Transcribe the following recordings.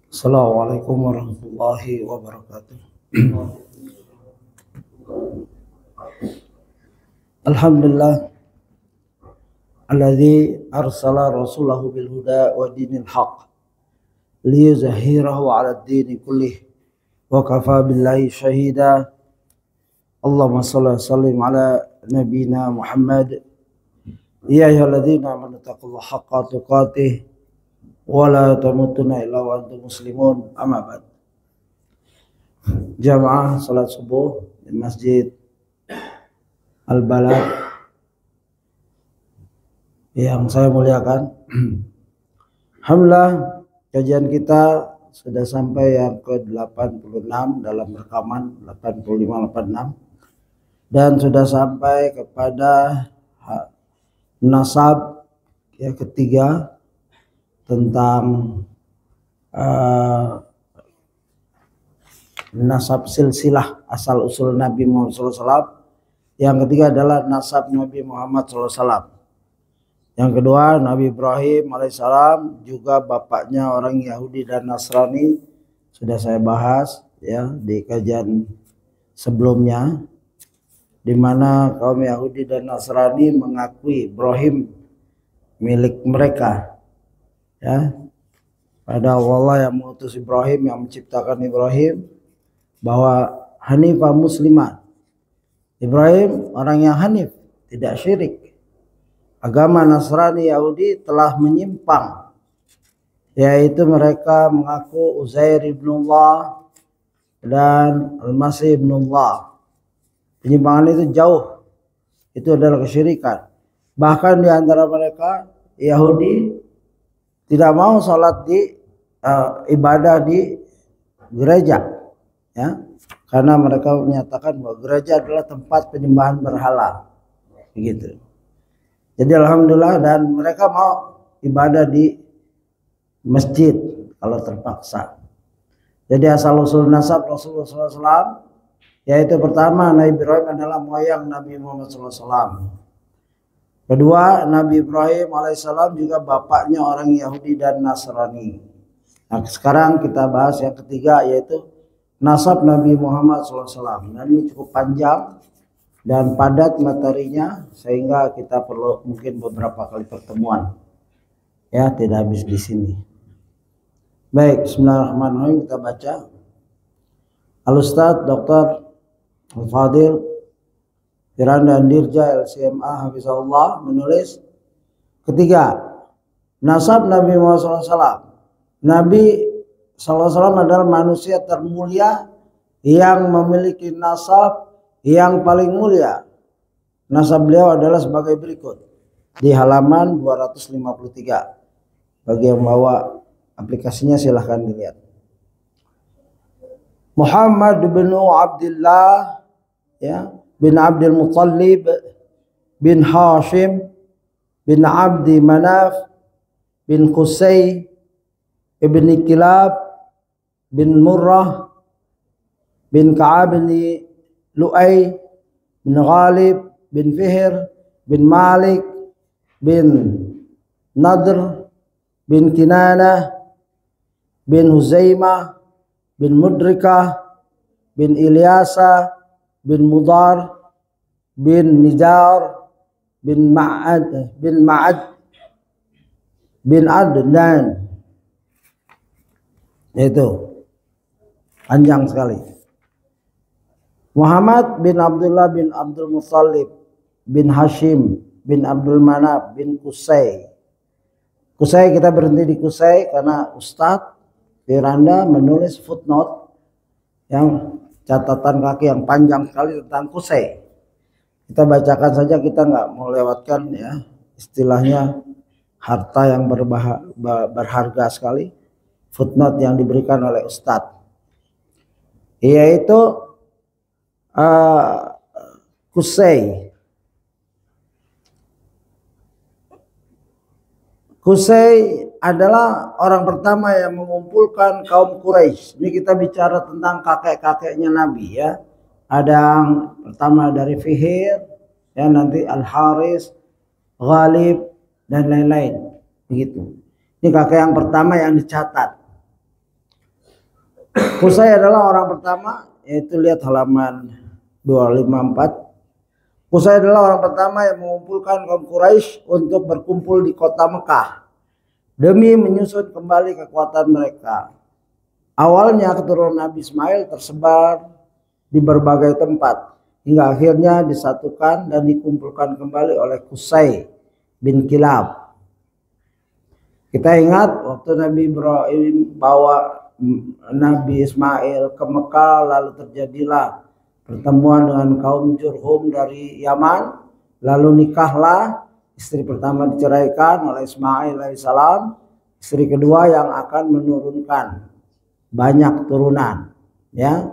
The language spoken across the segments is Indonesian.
Assalamualaikum warahmatullahi wabarakatuh. Alhamdulillah alladzi arsala rasulahu bil huda wa dinil haq liyuzhhirahu 'ala ad-dini kullih wa kafa billahi shahida. Allahumma shalli wa sallim ala nabiyyina Muhammad. Ya ayyuhalladzina amanu taqullaha haqqa tuqatih wa la tamutunna illa wa antum muslimun. Amma ba'd. Jamaah salat subuh di Masjid Al-Balad yang saya muliakan. Alhamdulillah, kajian kita sudah sampai yang ke-86 dalam rekaman 85-86 dan sudah sampai kepada nasab ya ketiga tentang nasab silsilah asal usul Nabi Muhammad SAW. Yang ketiga adalah nasab Nabi Muhammad SAW. Yang kedua, Nabi Ibrahim alaihissalam juga bapaknya orang Yahudi dan Nasrani. Sudah saya bahas ya di kajian sebelumnya, di mana kaum Yahudi dan Nasrani mengakui Ibrahim milik mereka. Ya, pada Allah yang mengutus Ibrahim, yang menciptakan Ibrahim, bahwa Hanifah Muslimah. Ibrahim orang yang hanif, tidak syirik. Agama Nasrani Yahudi telah menyimpang, yaitu mereka mengaku Uzair ibnullah dan Al-Masih ibnullah. Penyimpangan itu jauh, itu adalah kesyirikan. Bahkan di antara mereka Yahudi tidak mau sholat di ibadah di gereja, ya, karena mereka menyatakan bahwa gereja adalah tempat penyembahan berhala, begitu. Jadi alhamdulillah, dan mereka mau ibadah di masjid kalau terpaksa. Jadi asal usul nasab Rasulullah SAW, yaitu pertama Nabi Ibrahim adalah moyang Nabi Muhammad SAW. Kedua, Nabi Ibrahim alaihissalam juga bapaknya orang Yahudi dan Nasrani. Nah, sekarang kita bahas yang ketiga, yaitu nasab Nabi Muhammad SAW. Dan ini cukup panjang dan padat materinya, sehingga kita perlu mungkin beberapa kali pertemuan. Ya, tidak habis di sini. Baik, bismillahirrahmanirrahim, kita baca. Al-Ustadz Dr. Al-Fadil Firanda Dirja LCMA Hafizahullah menulis, ketiga, nasab Nabi Muhammad SAW. Nabi SAW adalah manusia termulia yang memiliki nasab yang paling mulia. Nasab beliau adalah sebagai berikut di halaman 253. Bagi yang bawa aplikasinya silahkan dilihat. Muhammad bin Abdullah ya bin Abdul Muttalib bin Hashim bin Abdi Manaf bin Qusay ibn Kilab bin Murrah bin Ka'ab bin Lu'ay bin Ghalib bin Fihr bin Malik bin Nadr bin Kinanah bin Huzaimah bin Mudrikah bin Ilyasa bin Mudar bin Nijar bin Ma'ad bin Adnan. Itu panjang sekali. Muhammad bin Abdullah bin Abdul Muttalib bin Hashim bin Abdul Manaf bin Qusay. Qusay, kita berhenti di Qusay karena Ustadz Firanda menulis footnote yang catatan kaki yang panjang sekali tentang Qusay. Kita bacakan saja, kita nggak mau lewatkan ya, istilahnya harta yang berharga sekali, footnote yang diberikan oleh Ustadz, yaitu Qusay. Qusay adalah orang pertama yang mengumpulkan kaum Quraisy. Ini kita bicara tentang kakek-kakeknya Nabi ya. Ada yang pertama dari Fihr, ya, nanti Al-Haris, Ghalib, dan lain-lain. Begitu. Ini kakek yang pertama yang dicatat. Qusay adalah orang pertama, yaitu lihat halaman 254. Qusay adalah orang pertama yang mengumpulkan kaum Quraisy untuk berkumpul di kota Mekah demi menyusun kembali kekuatan mereka. Awalnya keturunan Nabi Ismail tersebar di berbagai tempat hingga akhirnya disatukan dan dikumpulkan kembali oleh Qusay bin Kilab. Kita ingat waktu Nabi Ibrahim bawa Nabi Ismail ke Mekah, lalu terjadilah pertemuan dengan kaum Jurhum dari Yaman, lalu nikahlah. Istri pertama diceraikan oleh Ismail alaihissalam, istri kedua yang akan menurunkan banyak turunan. Ya,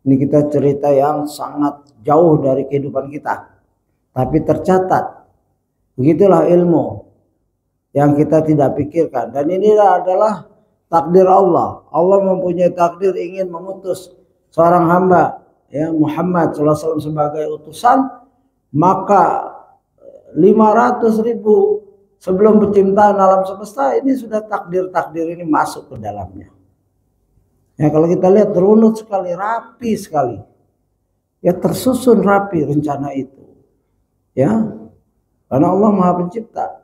ini kita cerita yang sangat jauh dari kehidupan kita, tapi tercatat. Begitulah ilmu yang kita tidak pikirkan, dan ini adalah takdir Allah. Allah mempunyai takdir ingin mengutus seorang hamba, ya, Muhammad SAW sebagai utusan, maka 500.000 sebelum penciptaan alam semesta ini sudah takdir-takdir ini masuk ke dalamnya. Ya, kalau kita lihat runut sekali, rapi sekali, ya, tersusun rapi rencana itu, ya, karena Allah Maha Pencipta.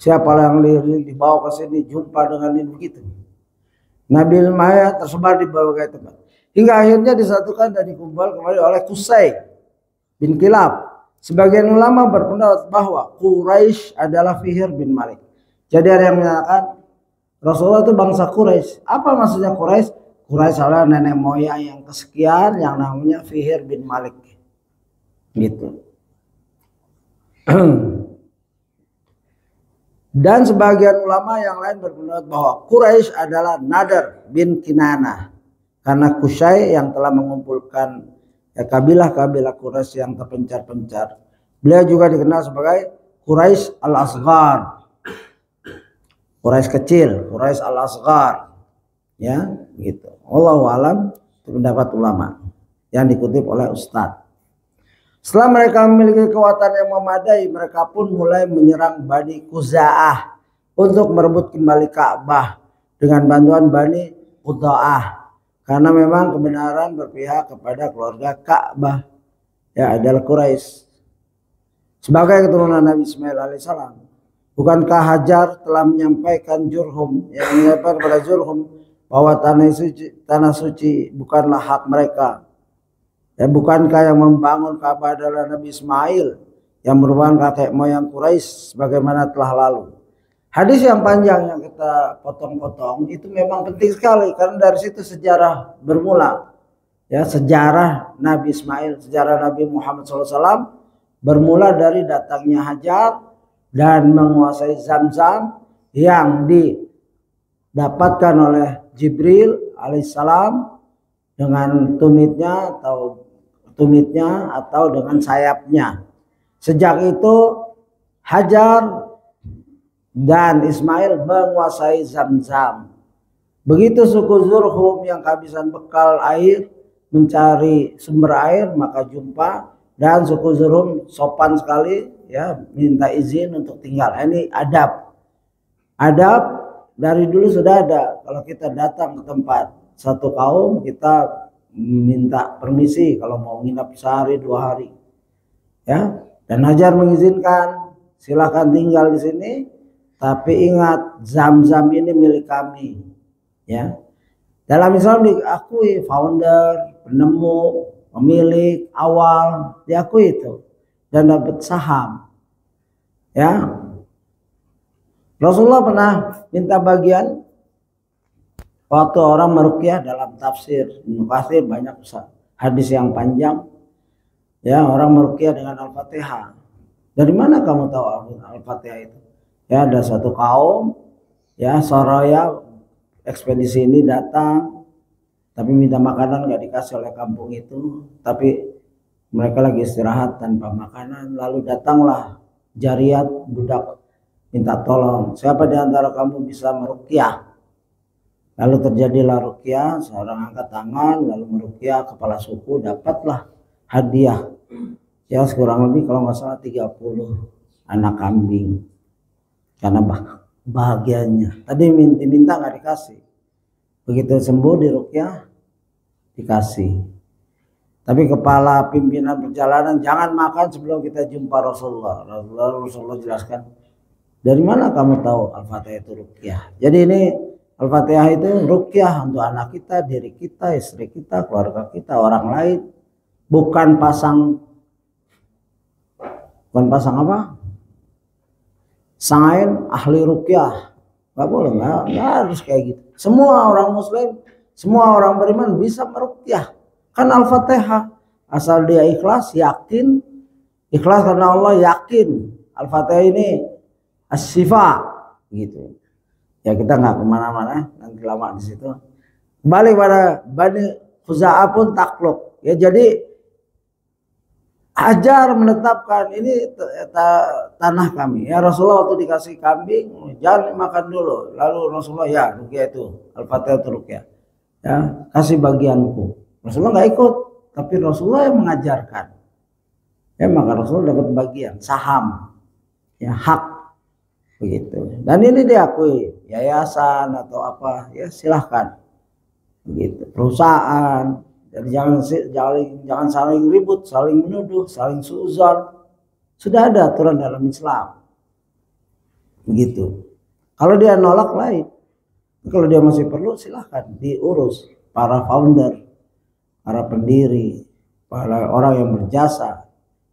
Siapa yang dibawa ke sini jumpa dengan ini begitu. Nabi Ismail tersebar di berbagai tempat hingga akhirnya disatukan dan dikumpul kembali oleh Qusay bin Kilab. Sebagian ulama berpendapat bahwa Quraisy adalah Fihr bin Malik. Jadi ada yang menyatakan Rasulullah itu bangsa Quraisy. Apa maksudnya Quraisy? Quraisy adalah nenek moyang yang kesekian yang namanya Fihr bin Malik. Gitu. Dan sebagian ulama yang lain berpendapat bahwa Quraisy adalah Nadar bin Kinanah, karena Qusay yang telah mengumpulkan, ya, kabilah-kabilah Quraisy yang terpencar-pencar. Beliau juga dikenal sebagai Quraisy al-Asghar, Quraisy kecil, Quraisy al-Asghar, ya, gitu. Wallahu alam, itu pendapat ulama yang dikutip oleh Ustadz. Setelah mereka memiliki kekuatan yang memadai, mereka pun mulai menyerang Bani Khuza'ah untuk merebut kembali Ka'bah dengan bantuan Bani Quda'ah, karena memang kebenaran berpihak kepada keluarga Ka'bah, ya, adalah Quraisy. Sebagai keturunan Nabi Ismail alaihissalam, bukankah Hajar telah menyampaikan Jurhum, yang menyampaikan kepada Jurhum bahwa tanah suci bukanlah hak mereka? Ya, bukankah yang membangun Ka'bah adalah Nabi Ismail yang merupakan kakek moyang Quraisy sebagaimana telah lalu? Hadis yang panjang yang kita potong-potong itu memang penting sekali karena dari situ sejarah bermula. Ya, sejarah Nabi Ismail, sejarah Nabi Muhammad SAW bermula dari datangnya Hajar dan menguasai Zamzam yang didapatkan oleh Jibril alaihissalam dengan tumitnya atau dengan sayapnya. Sejak itu Hajar dan Ismail menguasai Zamzam. Begitu suku Jurhum yang kehabisan bekal air mencari sumber air, maka jumpa, dan suku Jurhum sopan sekali, ya, minta izin untuk tinggal. Ini adab. Adab dari dulu sudah ada. Kalau kita datang ke tempat satu kaum, kita minta permisi kalau mau nginap sehari 2 hari, ya, dan Hajar mengizinkan, silakan tinggal di sini, tapi ingat Zamzam ini milik kami, ya. Dalam Islam diakui founder, penemu, pemilik awal, diakui itu dan dapat saham, ya. Rasulullah pernah minta bagian waktu orang meruqyah dalam tafsir Ibnu Katsir, banyak hadis yang panjang, ya, orang meruqyah dengan Al-Fatihah. Dari mana kamu tahu Al-Fatihah itu? Ya, ada satu kaum, ya, Soraya, ekspedisi ini datang, tapi minta makanan nggak dikasih oleh kampung itu, tapi mereka lagi istirahat tanpa makanan, lalu datanglah Jariyat, budak, minta tolong, siapa di antara kamu bisa meruqyah? Lalu terjadilah ruqyah, seorang angkat tangan lalu meruqyah kepala suku, dapatlah hadiah, ya, kurang lebih kalau nggak salah 30 anak kambing, karena bahagianya tadi minta nggak dikasih. Begitu sembuh diruqyah dikasih. Tapi kepala pimpinan perjalanan jangan makan sebelum kita jumpa Rasulullah. Rasulullah jelaskan, dari mana kamu tahu Al-Fatihah itu ruqyah? Jadi ini Al-Fatihah itu ruqyah untuk anak kita, diri kita, istri kita, keluarga kita, orang lain. Bukan pasang apa? Sangain ahli ruqyah. Gak boleh, nggak harus kayak gitu. Semua orang muslim, semua orang beriman bisa meruqyah. Kan Al-Fatihah, asal dia ikhlas, yakin, ikhlas karena Allah, yakin Al-Fatihah ini as-syifa gitu. Ya kita nggak kemana-mana, nanti lama di situ. Kembali pada Bani Khuza'ah pun takluk. Ya jadi Hajar menetapkan ini tanah kami. Ya Rasulullah waktu dikasih kambing, jangan makan dulu. Lalu Rasulullah ya ruqyah itu, Al-Fatihah itu ruqyah. Ya kasih bagianku. Rasulullah nggak ikut, tapi Rasulullah yang mengajarkan. Ya maka Rasulullah dapat bagian saham, ya hak begitu. Dan ini diakui yayasan atau apa, ya silahkan begitu. Perusahaan, jadi jangan saling ribut, saling menuduh, saling suuzon. Sudah ada aturan dalam Islam, begitu. Kalau dia nolak lain, kalau dia masih perlu silahkan diurus para founder, para pendiri, para orang yang berjasa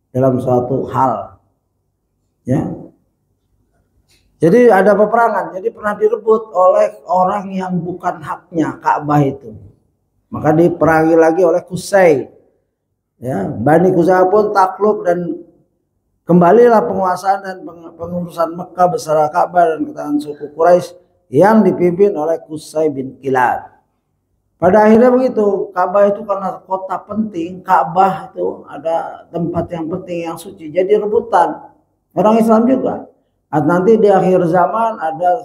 dalam suatu hal, ya. Jadi ada peperangan, jadi pernah direbut oleh orang yang bukan haknya Ka'bah itu, maka diperangi lagi oleh Qusay. Ya, Bani Khuza'ah pun takluk dan kembalilah penguasaan dan pengurusan Mekah beserta Ka'bah dan ketahanan suku Quraisy yang dipimpin oleh Qusay bin Kilab. Pada akhirnya begitu, Ka'bah itu karena kota penting, Ka'bah itu ada tempat yang penting, yang suci, jadi rebutan orang Islam juga. Nanti di akhir zaman ada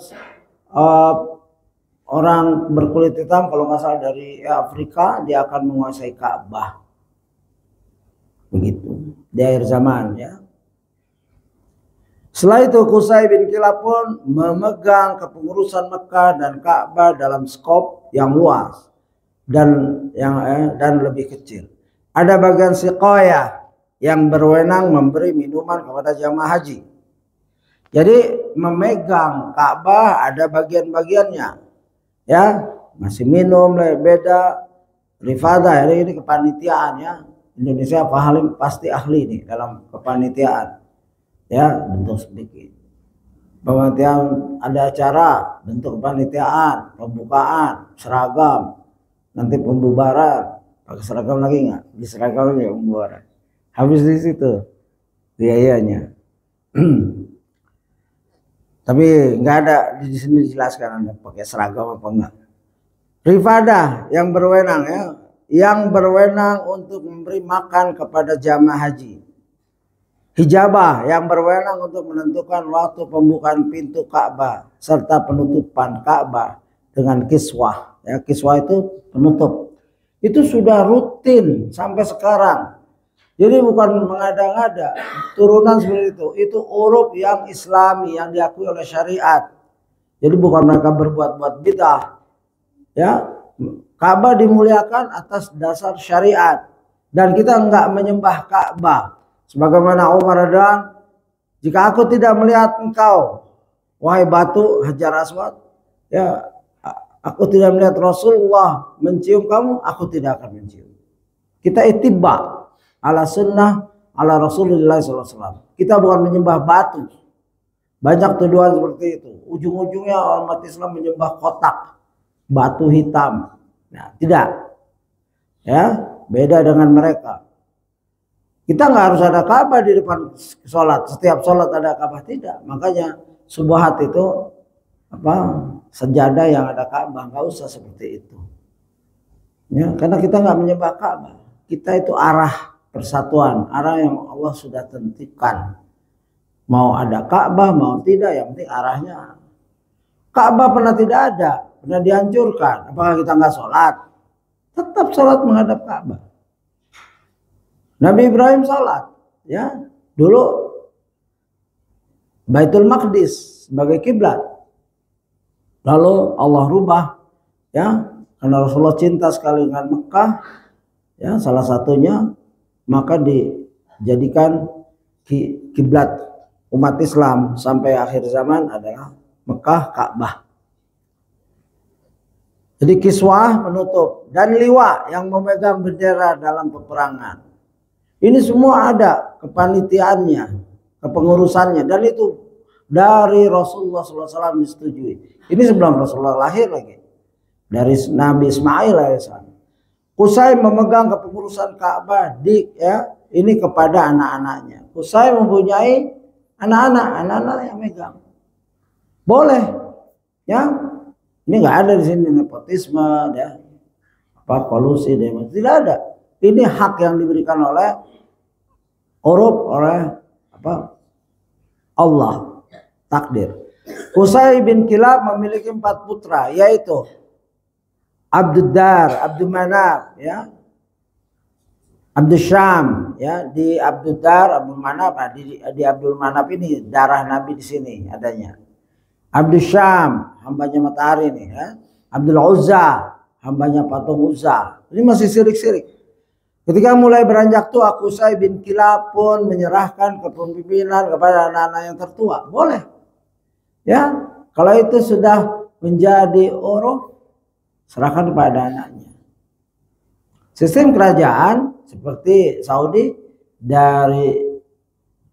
orang berkulit hitam, kalau nggak salah dari Afrika, dia akan menguasai Ka'bah. Begitu di akhir zaman, ya. Setelah itu Qusay bin Kilab pun memegang kepengurusan Mekah dan Ka'bah dalam skop yang luas dan lebih kecil. Ada bagian siqayah yang berwenang memberi minuman kepada jamaah haji. Jadi memegang Ka'bah ada bagian-bagiannya, ya, masih minum beda. Rifadah ini kepanitiaan, ya. Indonesia pasti ahli nih dalam kepanitiaan, ya, bentuk sedikit. Kepanitiaan ada acara, bentuk kepanitiaan, pembukaan, seragam. Nanti pembubaran, pakai seragam lagi nggak? Di seragam lagi pembubaran. Habis di situ biayanya. Tapi nggak ada di sini dijelaskan Anda pakai seragam apa enggak. Rifadah yang berwenang, ya, yang berwenang untuk memberi makan kepada jamaah haji. Hijabah yang berwenang untuk menentukan waktu pembukaan pintu Ka'bah serta penutupan Ka'bah dengan kiswah. Ya, kiswah itu penutup. Itu sudah rutin sampai sekarang. Jadi bukan mengada-ngada, turunan seperti itu. Itu uruf yang Islami yang diakui oleh syariat. Jadi bukan mereka berbuat-buat bid'ah. Ya, Ka'bah dimuliakan atas dasar syariat dan kita enggak menyembah Ka'bah. Sebagaimana Umar dan jika aku tidak melihat engkau, wahai batu Hajar Aswad, ya, aku tidak melihat Rasulullah mencium kamu, aku tidak akan mencium. Kita ittiba ala sunnah ala Rasulullah SAW. Kita bukan menyembah batu. Banyak tuduhan seperti itu. Ujung-ujungnya umat Islam menyembah kotak, batu hitam. Nah, tidak. Ya, beda dengan mereka. Kita nggak harus ada Ka'bah di depan sholat. Setiap sholat ada Ka'bah, tidak. Makanya subuhat itu sejadah yang ada Ka'bah, nggak usah seperti itu. Ya, karena kita nggak menyembah Ka'bah. Kita itu arah persatuan, arah yang Allah sudah tentukan. Mau ada Ka'bah, mau tidak, yang penting arahnya. Ka'bah pernah tidak ada, pernah dihancurkan. Apakah kita nggak sholat? Tetap sholat menghadap Ka'bah. Nabi Ibrahim sholat, ya, dulu Baitul Maqdis sebagai kiblat. Lalu Allah rubah, ya, karena Rasulullah cinta sekali dengan Mekah, ya salah satunya, maka dijadikan kiblat umat Islam sampai akhir zaman adalah Mekah, Ka'bah. Jadi kiswah menutup, dan liwa yang memegang bendera dalam peperangan. Ini semua ada kepanitiaannya, kepengurusannya, dan itu dari Rasulullah SAW disetujui. Ini sebelum Rasulullah lahir lagi, dari Nabi Ismail alaihissalam. Qusay memegang kepengurusan Ka'bah ini kepada anak-anaknya. Qusay mempunyai anak-anak yang megang. Boleh, ya. Ini nggak ada di sini nepotisme, ya, kolusi, tidak ada. Ini hak yang diberikan oleh Allah, takdir. Qusay bin Kilab memiliki 4 putra, yaitu Abduddar, Abdul Manaf, ya, Abdul Syam, ya, di Abduddar, Abdul Manaf, di Abdul Manaf ini darah Nabi di sini adanya. Abdul Syam, hambanya matahari nih, ya. Abdul Uzza, hambanya patung Uzza. Ini masih sirik-sirik. Ketika mulai beranjak tua, Qusay bin Kilab pun menyerahkan kepemimpinan kepada anak-anak yang tertua. Boleh, ya. Kalau itu sudah menjadi uruf, serahkan kepada anaknya. Sistem kerajaan seperti Saudi, dari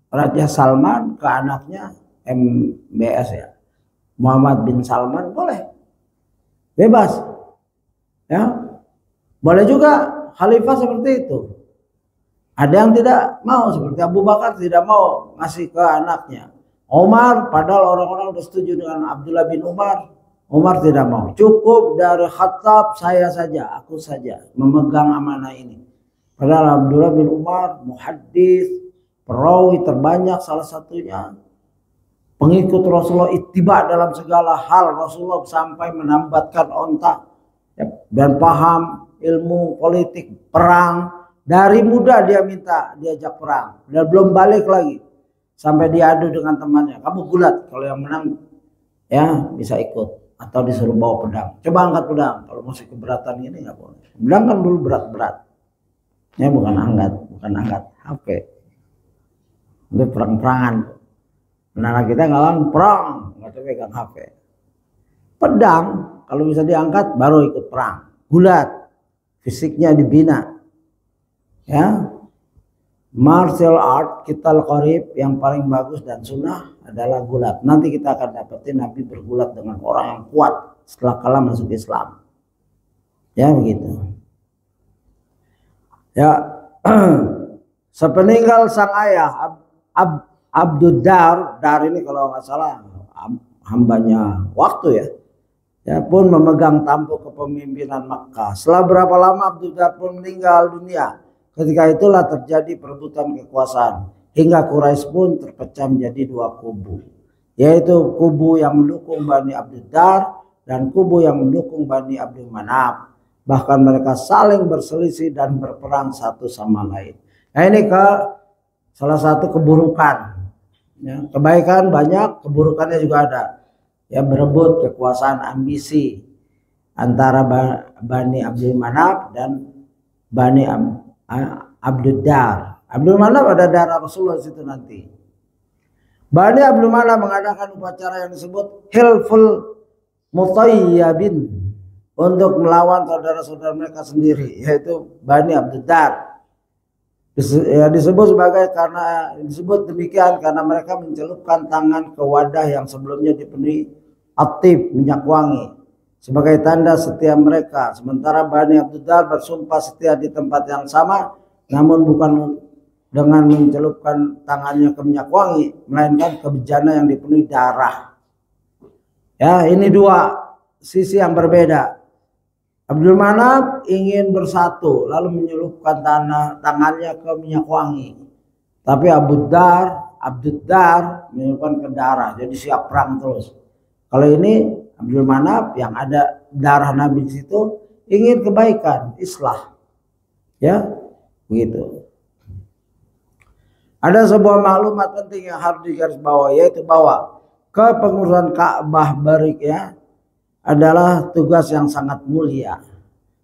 Raja Salman ke anaknya MBS, ya, Muhammad bin Salman, boleh, bebas, ya. Boleh juga khalifah seperti itu. Ada yang tidak mau, seperti Abu Bakar tidak mau ngasih ke anaknya. Umar, padahal orang-orang sudah setuju dengan Abdullah bin Umar, Umar tidak mau. Cukup dari Khattab, saya saja, aku saja memegang amanah ini. Padahal Abdullah bin Umar muhaddis, perawi terbanyak, salah satunya pengikut Rasulullah, ittiba dalam segala hal Rasulullah sampai menambatkan onta, ya, dan paham ilmu politik perang. Dari muda dia minta diajak perang, dan belum balik lagi sampai diadu dengan temannya. Kamu gulat, kalau yang menang ya bisa ikut, atau disuruh bawa pedang. Coba angkat pedang, kalau masih keberatan ini nggak boleh. Pedang kan dulu berat-berat, ya, bukan angkat HP. Itu perang-perangan. Anak kita ngalahin perang, nggak pegang HP. Pedang kalau bisa diangkat baru ikut perang. Gulat, fisiknya dibina, ya. Martial art kita qarib yang paling bagus dan sunnah adalah gulat. Nanti kita akan dapetin Nabi bergulat dengan orang yang kuat setelah kalah masuk Islam, ya, begitu, ya. Sepeninggal sang ayah Abduddar, Dar ini kalau nggak salah hambanya waktu, ya, ya, pun memegang tampuk kepemimpinan Makkah. Setelah berapa lama Abduddar pun meninggal dunia. Ketika itulah terjadi perebutan kekuasaan, hingga Quraisy pun terpecah menjadi 2 kubu, yaitu kubu yang mendukung Bani Abduddar dan kubu yang mendukung Bani Abdul Manaf. Bahkan mereka saling berselisih dan berperang satu sama lain. Nah, ini salah satu keburukan. Ya, kebaikan banyak, keburukannya juga ada. Ya, berebut kekuasaan, ambisi antara Bani Abdul Manaf dan Bani Abduddar. Abdul Manaf ada darah Rasulullah di situ nanti. Bani Abdul Manaf mengadakan upacara yang disebut Hilful Mutayyabin untuk melawan saudara-saudara mereka sendiri, yaitu Bani Abduddar. Ya, disebut demikian karena mereka mencelupkan tangan ke wadah yang sebelumnya dipenuhi atib, minyak wangi, sebagai tanda setia mereka. Sementara Bani Abduddar bersumpah setia di tempat yang sama, namun bukan dengan mencelupkan tangannya ke minyak wangi, melainkan ke bejana yang dipenuhi darah. Ya, ini 2 sisi yang berbeda. Abdul Manaf ingin bersatu, lalu menyelupkan tangannya ke minyak wangi. Tapi Abduddar menyelupkan ke darah, jadi siap perang terus. Kalau ini Abdul Manaf yang ada darah Nabi di situ, ingin kebaikan, islah, ya, begitu. Ada sebuah maklumat penting yang harus digarisbawahi, yaitu bahwa kepengurusan Ka'bah Barik, ya, adalah tugas yang sangat mulia.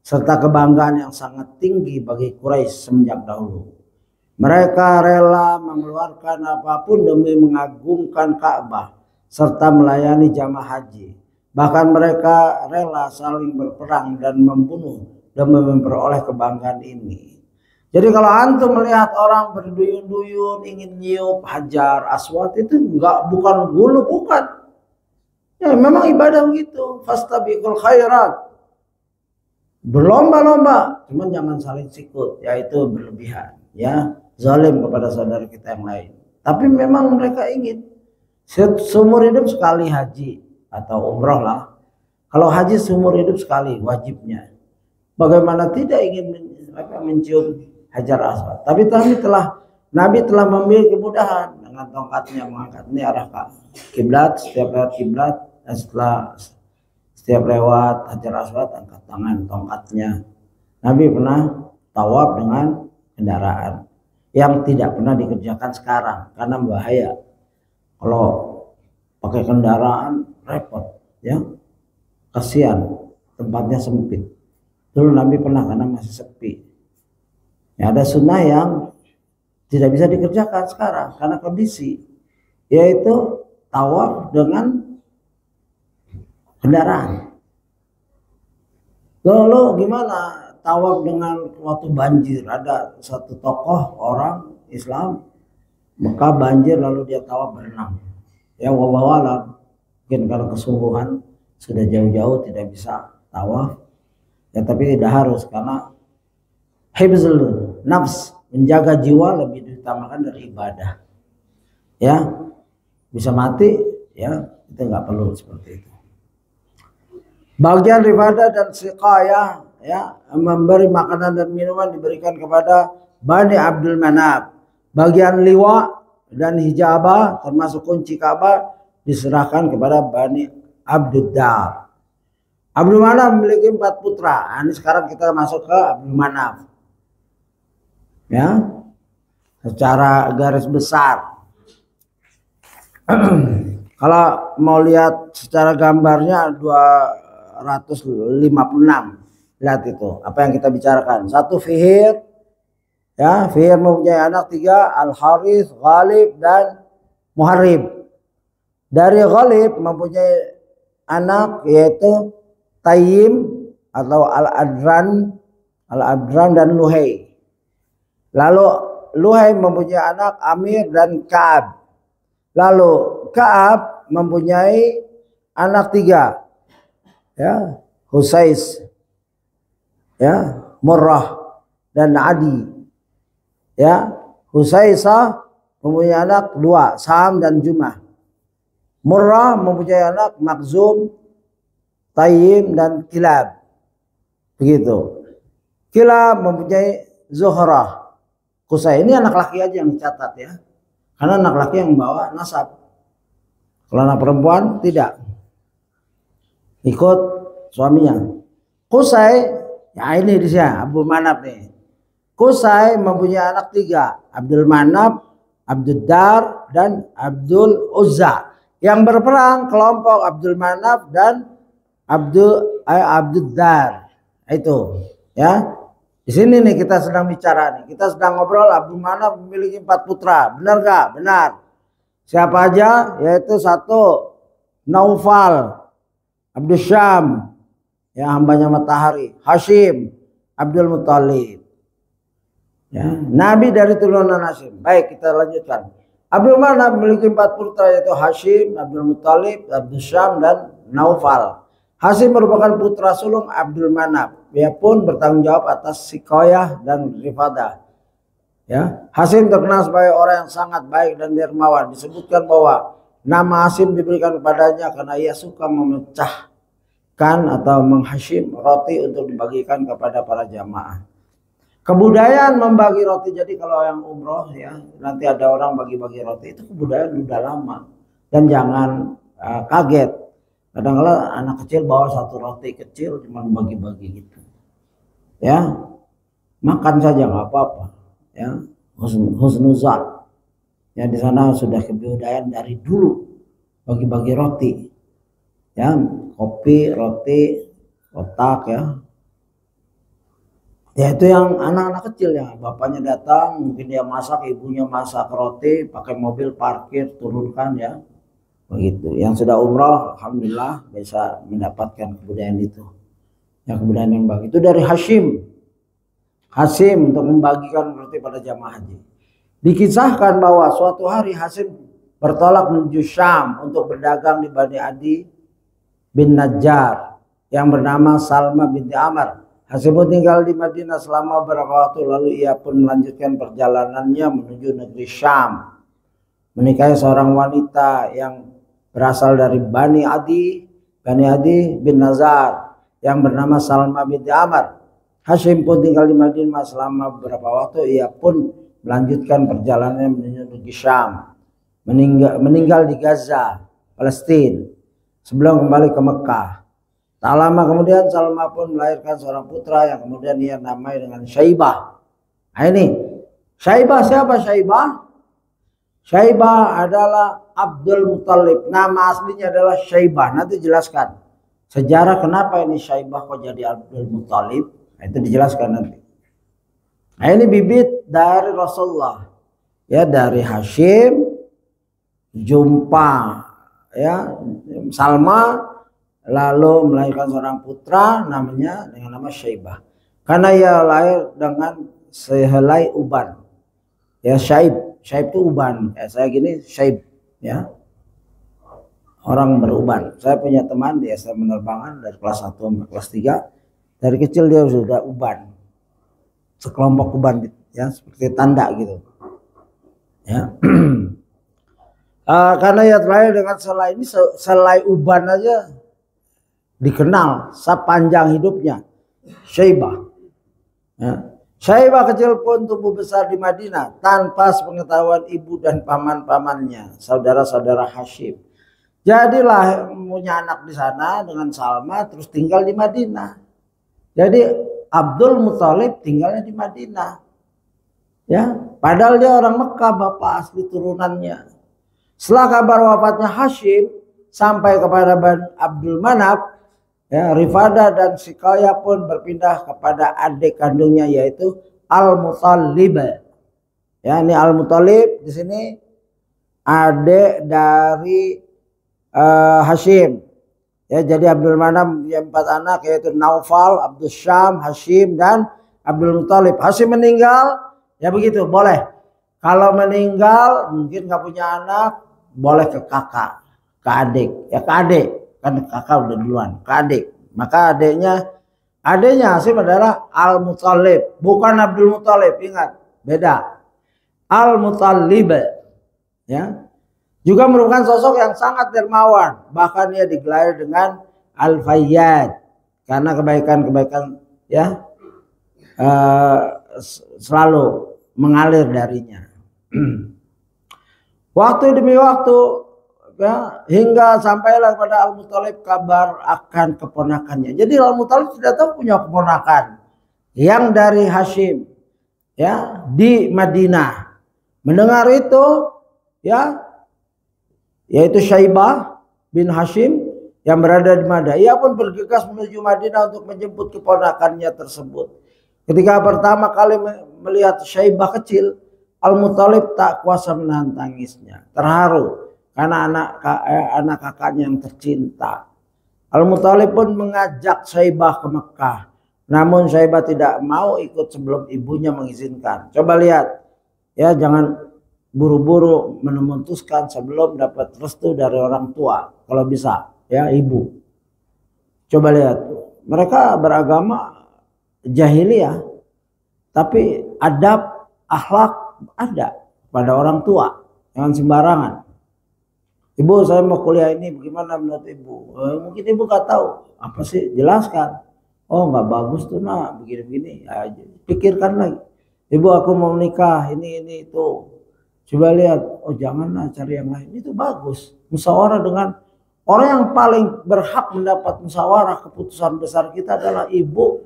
serta kebanggaan yang sangat tinggi bagi Quraisy semenjak dahulu. Mereka rela mengeluarkan apapun demi mengagungkan Ka'bah serta melayani jamaah haji. Bahkan mereka rela saling berperang dan membunuh demi memperoleh kebanggaan ini. Jadi kalau antum melihat orang berduyun-duyun ingin nyiup Hajar Aswad itu bukan gulu, bukan. Ya memang ibadah begitu. Fastabiqul khairat. Berlomba-lomba, cuman jangan saling sikut, yaitu berlebihan, ya, zalim kepada saudara kita yang lain. Tapi memang mereka ingin seumur hidup sekali haji atau umroh lah. Kalau haji seumur hidup sekali wajibnya. Bagaimana tidak ingin mencium Hajar Aswad? Tapi Nabi telah memberi kemudahan dengan tongkatnya mengangkat ini arah kiblat, setiap lewat kiblat, dan setiap lewat Hajar Aswad angkat tangan tongkatnya. Nabi pernah tawaf dengan kendaraan yang tidak pernah dikerjakan sekarang karena bahaya. Kalau pakai kendaraan repot, ya, kasihan, tempatnya sempit. Dulu Nabi pernah karena masih sepi. Ya, ada sunnah yang tidak bisa dikerjakan sekarang karena kondisi, yaitu tawaf dengan kendaraan. Lalu gimana tawaf dengan waktu banjir? Ada satu tokoh orang Islam Mekah banjir lalu dia tawaf berenang. Ya wallahu alam, mungkin karena kesungguhan sudah jauh-jauh tidak bisa tawaf. Ya tapi tidak harus, karena hifzul nafs, menjaga jiwa lebih diutamakan dari ibadah. Ya, bisa mati, ya itu nggak perlu seperti itu. Bagian ibadah dan siqayah, ya, memberi makanan dan minuman diberikan kepada Bani Abdul Manaf. Bagian liwa dan hijabah termasuk kunci Ka'bah diserahkan kepada Bani Abdul Dar. Abdul Manaf memiliki 4 putra. Nah, ini sekarang kita masuk ke Abdul Manaf. Ya, secara garis besar. Kalau mau lihat secara gambarnya 256. Lihat itu apa yang kita bicarakan. 1 Fihir, ya, Fihir mempunyai anak 3, Al-Harith, Ghalib dan Muharib. Dari Ghalib mempunyai anak yaitu Tayyim atau Al-Adran dan Luhai. Lalu Luhai mempunyai anak Amir dan Ka'ab. Lalu Ka'ab mempunyai anak 3, ya, Husais, ya, Murrah dan Adi. Ya, Husaisah mempunyai anak 2, Sam dan Jumah. Murrah mempunyai anak Makhzum, Tayyim dan Kilab. Begitu. Kilab mempunyai Zuhrah. Qusay. Ini anak laki aja yang dicatat, ya. Karena anak laki yang membawa nasab. Kalau anak perempuan tidak. Ikut suaminya. Qusay, ya ini di sini Abu Manaf nih. Qusay mempunyai anak 3, Abdul Manaf, Abdul Dar dan Abdul Uzza. Yang berperang kelompok Abdul Manaf dan Abdul Dar. Itu, ya. Di sini nih kita sedang bicara nih. Kita sedang ngobrol Abdul Manaf memiliki 4 putra. Benar gak? Benar. Siapa aja? Yaitu 1 Naufal, Abdul Syam, ya, hambanya matahari, Hashim, Abdul Muthalib. Ya, Nabi dari turunan Hashim. Baik, kita lanjutkan. Abdul Manaf memiliki 4 putra yaitu Hashim, Abdul Muthalib, Abdul Syam dan Naufal. Hashim merupakan putra sulung Abdul Manaf. Dia pun bertanggung jawab atas Sikoyah dan Rifadah. Ya, Hashim terkenal sebagai orang yang sangat baik dan dermawan. Disebutkan bahwa nama Hashim diberikan kepadanya karena ia suka memecahkan atau menghashim roti untuk dibagikan kepada para jamaah. Kebudayaan membagi roti, jadi kalau yang umroh, ya, nanti ada orang bagi-bagi roti, itu kebudayaan sudah lama. Dan jangan kaget, kadang-kadang anak kecil bawa 1 roti kecil cuma bagi-bagi gitu, ya, makan saja nggak apa-apa, ya, husnuzan, ya, di sana sudah kebudayaan dari dulu bagi-bagi roti, ya, kopi, roti, kotak, ya. Ya itu yang anak-anak kecil ya, bapaknya datang, mungkin dia masak, ibunya masak roti, pakai mobil parkir, turunkan ya, begitu. Yang sudah umroh, alhamdulillah bisa mendapatkan kebudayaan itu. Yang kebudayaan yang baik itu dari Hasim untuk membagikan roti pada jamaah haji. Dikisahkan bahwa suatu hari Hasim bertolak menuju Syam untuk berdagang di Bani Adi bin Najjar yang bernama Salma binti Amr. Hasim pun tinggal di Madinah selama beberapa waktu, lalu ia pun melanjutkan perjalanannya menuju negeri Syam. Menikahi seorang wanita yang berasal dari Bani Adi bin Nazar yang bernama Salma binti Amr. Hasim pun tinggal di Madinah selama beberapa waktu, ia pun melanjutkan perjalanannya menuju negeri Syam. Meninggal di Gaza, Palestina, sebelum kembali ke Mekah. Tak lama kemudian Salma pun melahirkan seorang putra yang kemudian ia namai dengan Syaibah. Nah ini, Syaibah siapa Syaibah? Syaibah adalah Abdul Muthalib. Nama aslinya adalah Syaibah. Nanti jelaskan sejarah kenapa ini Syaibah kok jadi Abdul Muthalib. Nah, itu dijelaskan nanti. Nah ini bibit dari Rasulullah. Ya dari Hashim, jumpa ya Salma, lalu melahirkan seorang putra namanya dengan nama Syaibah. Karena ia lahir dengan sehelai uban. Ya Syaib itu uban. Ya, saya gini Syaib ya. Orang beruban. Saya punya teman di SM penerbangan dari kelas 1 sampai kelas 3. Dari kecil dia sudah uban. Sekelompok uban ya seperti tanda gitu. Ya. Karena ia terlahir dengan selai uban aja dikenal sepanjang hidupnya Syaibah. Ya. Syaibah kecil pun tumbuh besar di Madinah tanpa sepengetahuan ibu dan paman-pamannya, saudara-saudara Hashim. Jadilah punya anak di sana dengan Salma, terus tinggal di Madinah. Jadi Abdul Muthalib tinggalnya di Madinah. Ya, padahal dia orang Mekah, bapak asli turunannya. Setelah kabar wafatnya Hashim sampai kepada Abdul Manaf, ya, Rifada dan Sikaya pun berpindah kepada adik kandungnya yaitu Al-Muthalib. Ya, ini Al-Muthalib di sini adik dari Hashim. Ya, jadi Abdul Manaf punya 4 anak yaitu Naufal, Abdul Syam, Hashim dan Abdul Muthalib. Hashim meninggal, ya begitu boleh. Kalau meninggal mungkin nggak punya anak, boleh ke kakak, ke adik, ya ke adik. Kan kakak udah duluan, ke adik. Maka adiknya Hashim adalah Al-Muthalib, bukan Abdul Muthalib, ingat beda. Al-Muthalib ya juga merupakan sosok yang sangat dermawan, bahkan ia digelar dengan Al-Fayyad karena kebaikan-kebaikan ya selalu mengalir darinya. Waktu demi waktu ya, hingga sampailah kepada Al-Muthalib kabar akan keponakannya. Jadi Al-Muthalib tidak tahu punya keponakan yang dari Hashim ya di Madinah. Mendengar itu ya, yaitu Syaibah bin Hashim yang berada di Madinah. Ia pun bergegas menuju Madinah untuk menjemput keponakannya tersebut. Ketika pertama kali melihat Syaibah kecil, Al-Muthalib tak kuasa menahan tangisnya, terharu karena anak kakaknya yang tercinta. Al-Muthalib pun mengajak Syaibah ke Mekah. Namun Syaibah tidak mau ikut sebelum ibunya mengizinkan. Coba lihat ya, jangan buru-buru memutuskan sebelum dapat restu dari orang tua. Kalau bisa ya ibu. Coba lihat, mereka beragama jahiliyah, tapi adab akhlak ada pada orang tua, jangan sembarangan. Ibu, saya mau kuliah ini, bagaimana menurut ibu? Mungkin ibu gak tahu, apa sih? Jelaskan. Oh nggak bagus tuh nak, begini-begini. Ya, pikirkan lagi. Ibu, aku mau menikah, ini itu. Coba lihat, oh janganlah cari yang lain. Itu bagus. Musyawarah dengan orang yang paling berhak mendapat musyawarah keputusan besar kita adalah ibu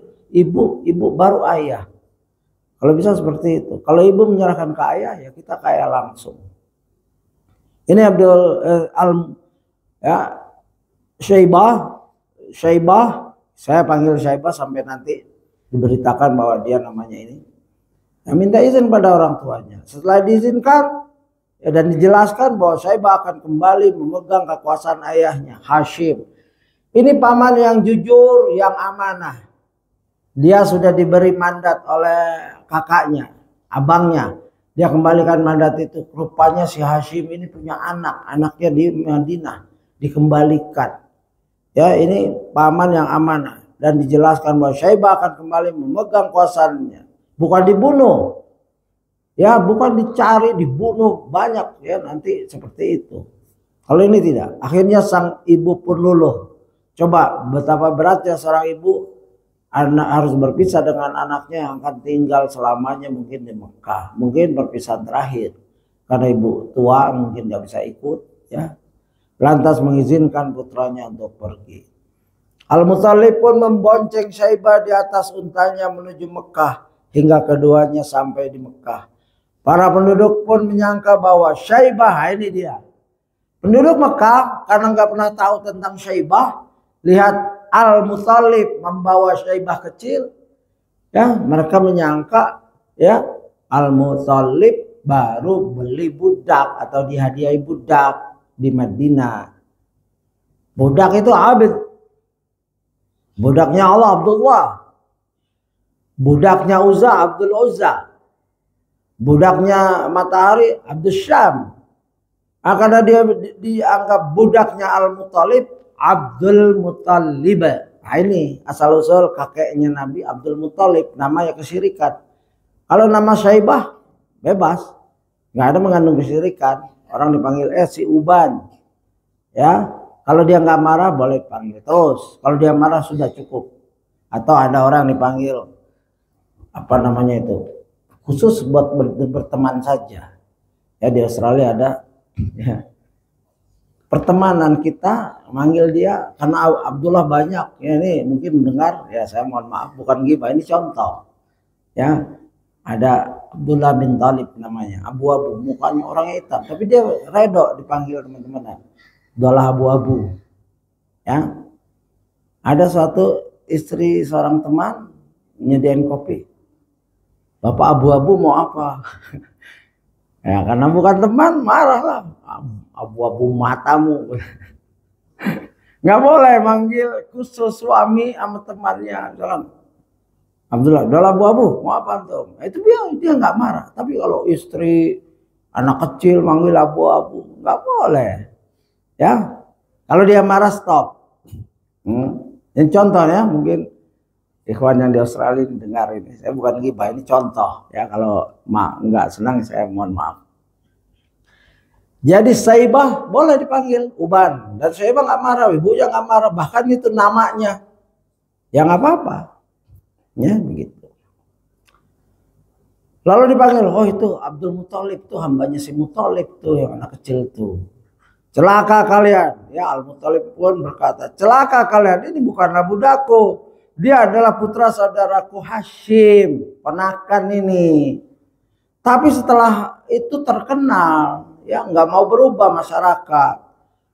baru ayah. Kalau bisa seperti itu. Kalau ibu menyerahkan ke ayah, ya kita ke ayah langsung. Ini Abdul Syaibah, saya panggil Syaibah sampai nanti diberitakan bahwa dia namanya ini. Ya, minta izin pada orang tuanya. Setelah diizinkan ya, dan dijelaskan bahwa Syaibah akan kembali memegang kekuasaan ayahnya Hashim. Ini paman yang jujur, yang amanah. Dia sudah diberi mandat oleh kakaknya, abangnya. Dia kembalikan mandat itu. Rupanya si Hashim ini punya anak, anaknya di Madinah dikembalikan. Ya, ini paman yang amanah dan dijelaskan bahwa Syaibah akan kembali memegang kuasanya. Bukan dibunuh, ya bukan dicari, dibunuh banyak ya nanti seperti itu. Kalau ini tidak, akhirnya sang ibu pun luluh. Coba betapa beratnya seorang ibu, anak harus berpisah dengan anaknya yang akan tinggal selamanya mungkin di Mekah, mungkin perpisahan terakhir karena ibu tua mungkin nggak bisa ikut ya. Lantas mengizinkan putranya untuk pergi. Al-Muttalib pun membonceng Syaibah di atas untanya menuju Mekah. Hingga keduanya sampai di Mekah. Para penduduk pun menyangka bahwa Syaibah, ini dia. Penduduk Mekah karena nggak pernah tahu tentang Syaibah, lihat Al-Muttalib membawa Syaibah kecil, ya mereka menyangka ya Al-Muttalib baru beli budak atau dihadiahi budak di Madinah. Budak itu abid. Budaknya Allah Abdullah. Budaknya Uzza Abdul Uzza. Budaknya Matahari Abdul Syam. Karena dia dianggap budaknya Al-Muttalib Abdul Muttalib. Nah ini asal usul kakeknya Nabi Abdul Muttalib, namanya kesyirikan. Kalau nama Syaibah bebas, nggak ada mengandung kesyirikan. Orang dipanggil si Uban. Ya, kalau dia nggak marah boleh panggil terus. Kalau dia marah sudah cukup. Atau ada orang dipanggil apa namanya itu khusus buat berteman saja. Ya di Australia ada ya, pertemanan kita manggil dia karena Abdullah banyak. Ya ini mungkin mendengar ya saya mohon maaf bukan gibah, ini contoh. Ya ada Abdullah bin Talib namanya, abu-abu, mukanya orang hitam, tapi dia redo dipanggil teman-teman. Abdullah abu-abu. Ya ada suatu istri seorang teman nyediain kopi. Bapak abu-abu mau apa? Ya karena bukan teman marahlah. Abu-abu matamu. Nggak boleh manggil khusus suami sama temannya. Jangan. Abdullah abu-abu mau apa tuh? Itu dia nggak marah. Tapi kalau istri anak kecil manggil abu-abu nggak boleh. Ya kalau dia marah stop. Ini contohnya mungkin ikhwan yang di Australia dengar ini, saya bukan gibah, ini contoh ya. Kalau nggak senang saya mohon maaf. Jadi Syaibah boleh dipanggil Uban dan Syaibah nggak marah, ibunya nggak marah, bahkan itu namanya, ya nggak apa-apa, ya begitu. Lalu dipanggil, oh itu Abdul Muttalib tuh hambanya si Muttalib tuh yang anak kecil tuh. Celaka kalian, ya Al-Muttalib pun berkata, celaka kalian, ini bukanlah budakku. Dia adalah putra saudaraku Hashim, ponakan ini. Tapi setelah itu terkenal, ya nggak mau berubah masyarakat.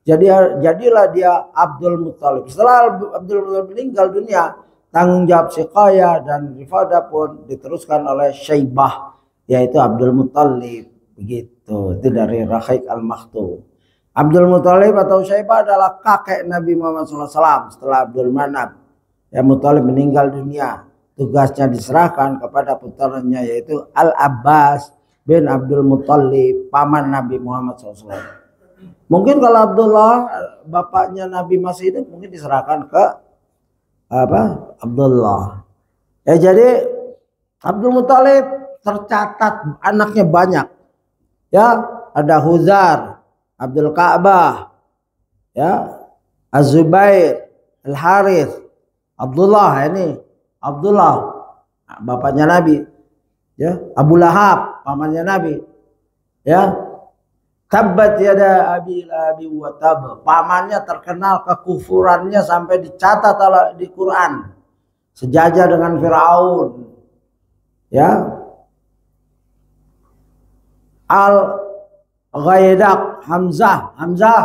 Jadilah dia Abdul Muttalib. Setelah Abdul Muttalib meninggal dunia, tanggung jawab Siqayah dan Rifadah pun diteruskan oleh Syaibah, yaitu Abdul Muttalib. Begitu, itu dari Rahiq Al-Maktum. Abdul Muttalib atau Syaibah adalah kakek Nabi Muhammad SAW setelah Abdul Manab. Ya Muttalib meninggal dunia, tugasnya diserahkan kepada putranya yaitu Al-Abbas bin Abdul Muttalib, paman Nabi Muhammad SAW. Mungkin kalau Abdullah bapaknya Nabi masih hidup mungkin diserahkan ke Abdullah. Ya jadi Abdul Muttalib tercatat anaknya banyak. Ya ada Huzar, Abdul Ka'bah, ya Az-Zubair, Al-Harith, Abdullah, ini Abdullah bapaknya Nabi, ya Abu Lahab pamannya Nabi, ya Tabbat yada abi lahabi wa tab, pamannya terkenal kekufurannya sampai dicatat di Quran, sejajar dengan Firaun, ya Al-Ghaidaq, Hamzah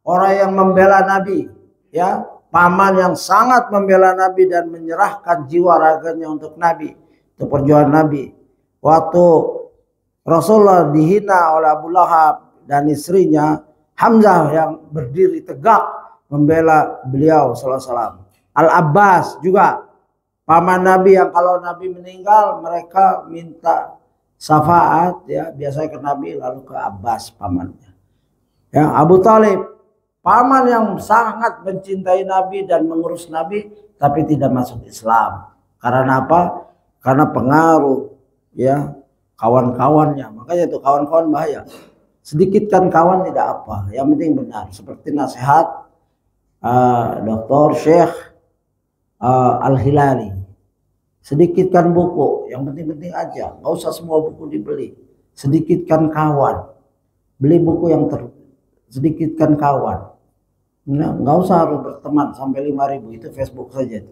orang yang membela Nabi, ya paman yang sangat membela Nabi dan menyerahkan jiwa raganya untuk Nabi, untuk perjuangan Nabi. Waktu Rasulullah dihina oleh Abu Lahab dan istrinya, Hamzah yang berdiri tegak membela beliau sallallahu alaihi wasallam. Al-Abbas juga paman Nabi yang kalau Nabi meninggal mereka minta syafaat ya, biasanya ke Nabi lalu ke Abbas pamannya. Ya, Abu Thalib paman yang sangat mencintai Nabi dan mengurus Nabi tapi tidak masuk Islam. Karena apa? Karena pengaruh ya kawan-kawannya. Makanya itu kawan-kawan bahaya. Sedikitkan kawan tidak apa, yang penting benar. Seperti nasihat Dr. Syekh Al-Hilali. Sedikitkan buku, yang penting-penting aja. Nggak usah semua buku dibeli. Sedikitkan kawan. Beli buku yang sedikitkan kawan. Nah, nggak usah harus berteman sampai 5.000, itu Facebook saja.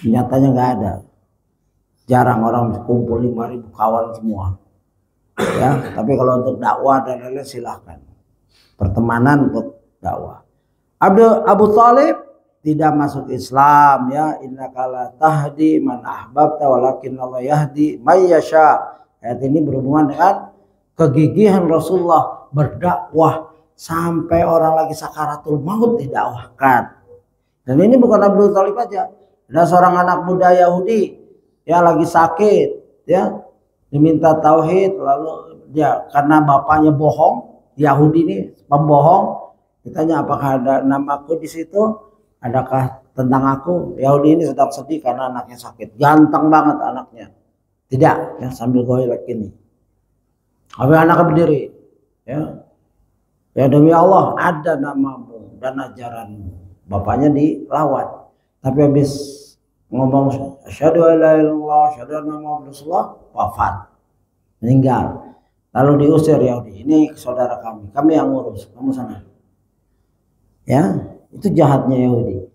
Nyatanya nggak ada. Jarang orang kumpul 5.000 kawan semua. Ya, tapi kalau untuk dakwah dan lain-lain silahkan. Pertemanan untuk dakwah. Abu Thalib tidak masuk Islam ya. Innaka la tahdi man ahbabta walakin Allah yahdi may yasha. Ayat ini berhubungan dengan kegigihan Rasulullah berdakwah sampai orang lagi sakaratul maut didakwahkan. Dan ini bukan Abu Thalib aja. Ada seorang anak muda Yahudi ya lagi sakit ya, diminta tauhid, lalu dia karena bapaknya bohong, Yahudi ini pembohong, ditanya apakah ada namaku di situ, adakah tentang aku. Yahudi ini sedang sedih karena anaknya sakit, ganteng banget anaknya, tidak ya, sambil goyek ini. Tapi anaknya berdiri ya, ya demi Allah ada namamu dan ajaranmu. Bapaknya dilawan, tapi habis ngomong asyhadu an la ilaha illallah asyhadu anna muhammadar rasulullah, wafat, meninggal. Lalu diusir Yahudi, ini saudara kami yang ngurus, kamu sana. Ya, itu jahatnya Yahudi.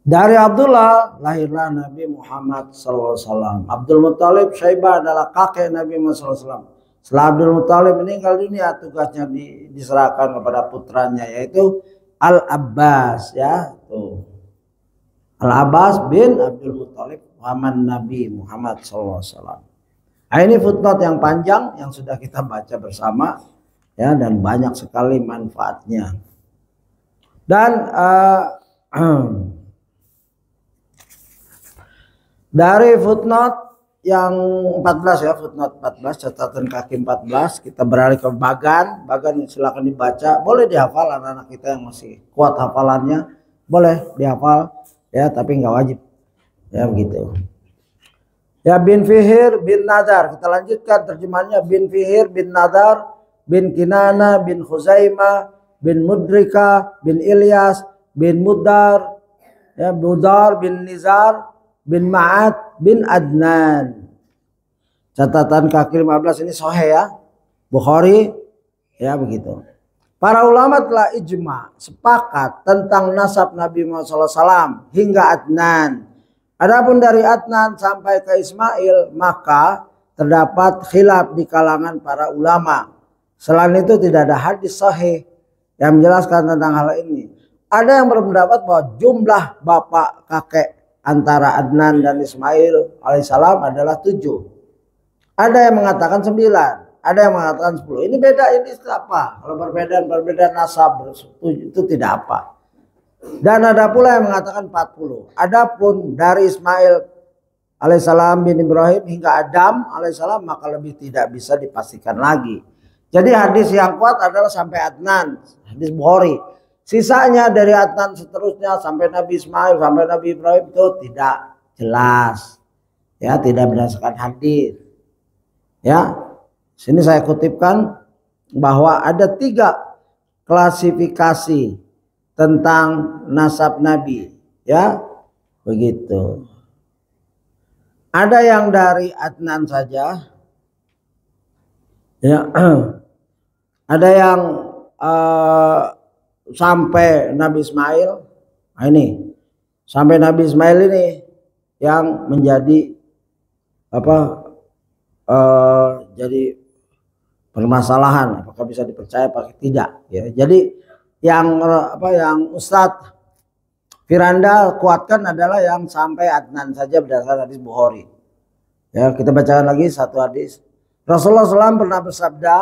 Dari Abdullah lahirlah Nabi Muhammad SAW. Abdul Muttalib Syaibah adalah kakek Nabi Muhammad SAW. Setelah Abdul Muttalib meninggal dunia, tugasnya diserahkan kepada putranya yaitu Al-Abbas ya, tuh. Al-Abbas bin Abdul Muttalib paman Nabi Muhammad SAW. Nah, ini footnote yang panjang yang sudah kita baca bersama ya, dan banyak sekali manfaatnya. Dan dari footnote yang 14 ya, footnote 14, catatan kaki 14, kita beralih ke bagan. Bagan silakan dibaca, boleh dihafal anak-anak kita yang masih kuat hafalannya, boleh dihafal ya, tapi nggak wajib ya, begitu ya. Bin Fihir bin Nadar, kita lanjutkan terjemahannya. Bin Fihir bin Nadar bin Kinana bin Khuzaimah bin Mudrika bin Ilyas bin Mudar ya, Mudar bin Nizar bin Ma'ad bin Adnan. Catatan kaki 15 ini sahih ya, Bukhari ya, begitu. Para ulama telah ijma, sepakat tentang nasab Nabi Muhammad SAW hingga Adnan. Adapun dari Adnan sampai ke Ismail maka terdapat khilaf di kalangan para ulama. Selain itu tidak ada hadis sahih yang menjelaskan tentang hal ini. Ada yang berpendapat bahwa jumlah bapak kakek antara Adnan dan Ismail alaihissalam adalah 7. Ada yang mengatakan 9. Ada yang mengatakan 10. Ini beda, ini apa? Kalau perbedaan nasab itu tidak apa. Dan ada pula yang mengatakan 40. Adapun dari Ismail alaihissalam bin Ibrahim hingga Adam alaihissalam maka lebih tidak bisa dipastikan lagi. Jadi hadis yang kuat adalah sampai Adnan, hadis Bukhari. Sisanya dari Adnan seterusnya sampai Nabi Ismail, sampai Nabi Ibrahim itu tidak jelas. Ya, tidak berdasarkan hadis. Ya. Sini saya kutipkan bahwa ada 3 klasifikasi tentang nasab Nabi, ya, begitu. Ada yang dari Adnan saja, ya, ada yang sampai Nabi Ismail. Nah, ini sampai Nabi Ismail ini yang menjadi apa? Jadi permasalahan apakah bisa dipercaya apakah tidak ya. Jadi yang Ustadz Firanda kuatkan adalah yang sampai Adnan saja berdasarkan hadis Bukhari. Ya, kita bacakan lagi satu hadis. Rasulullah SAW pernah bersabda,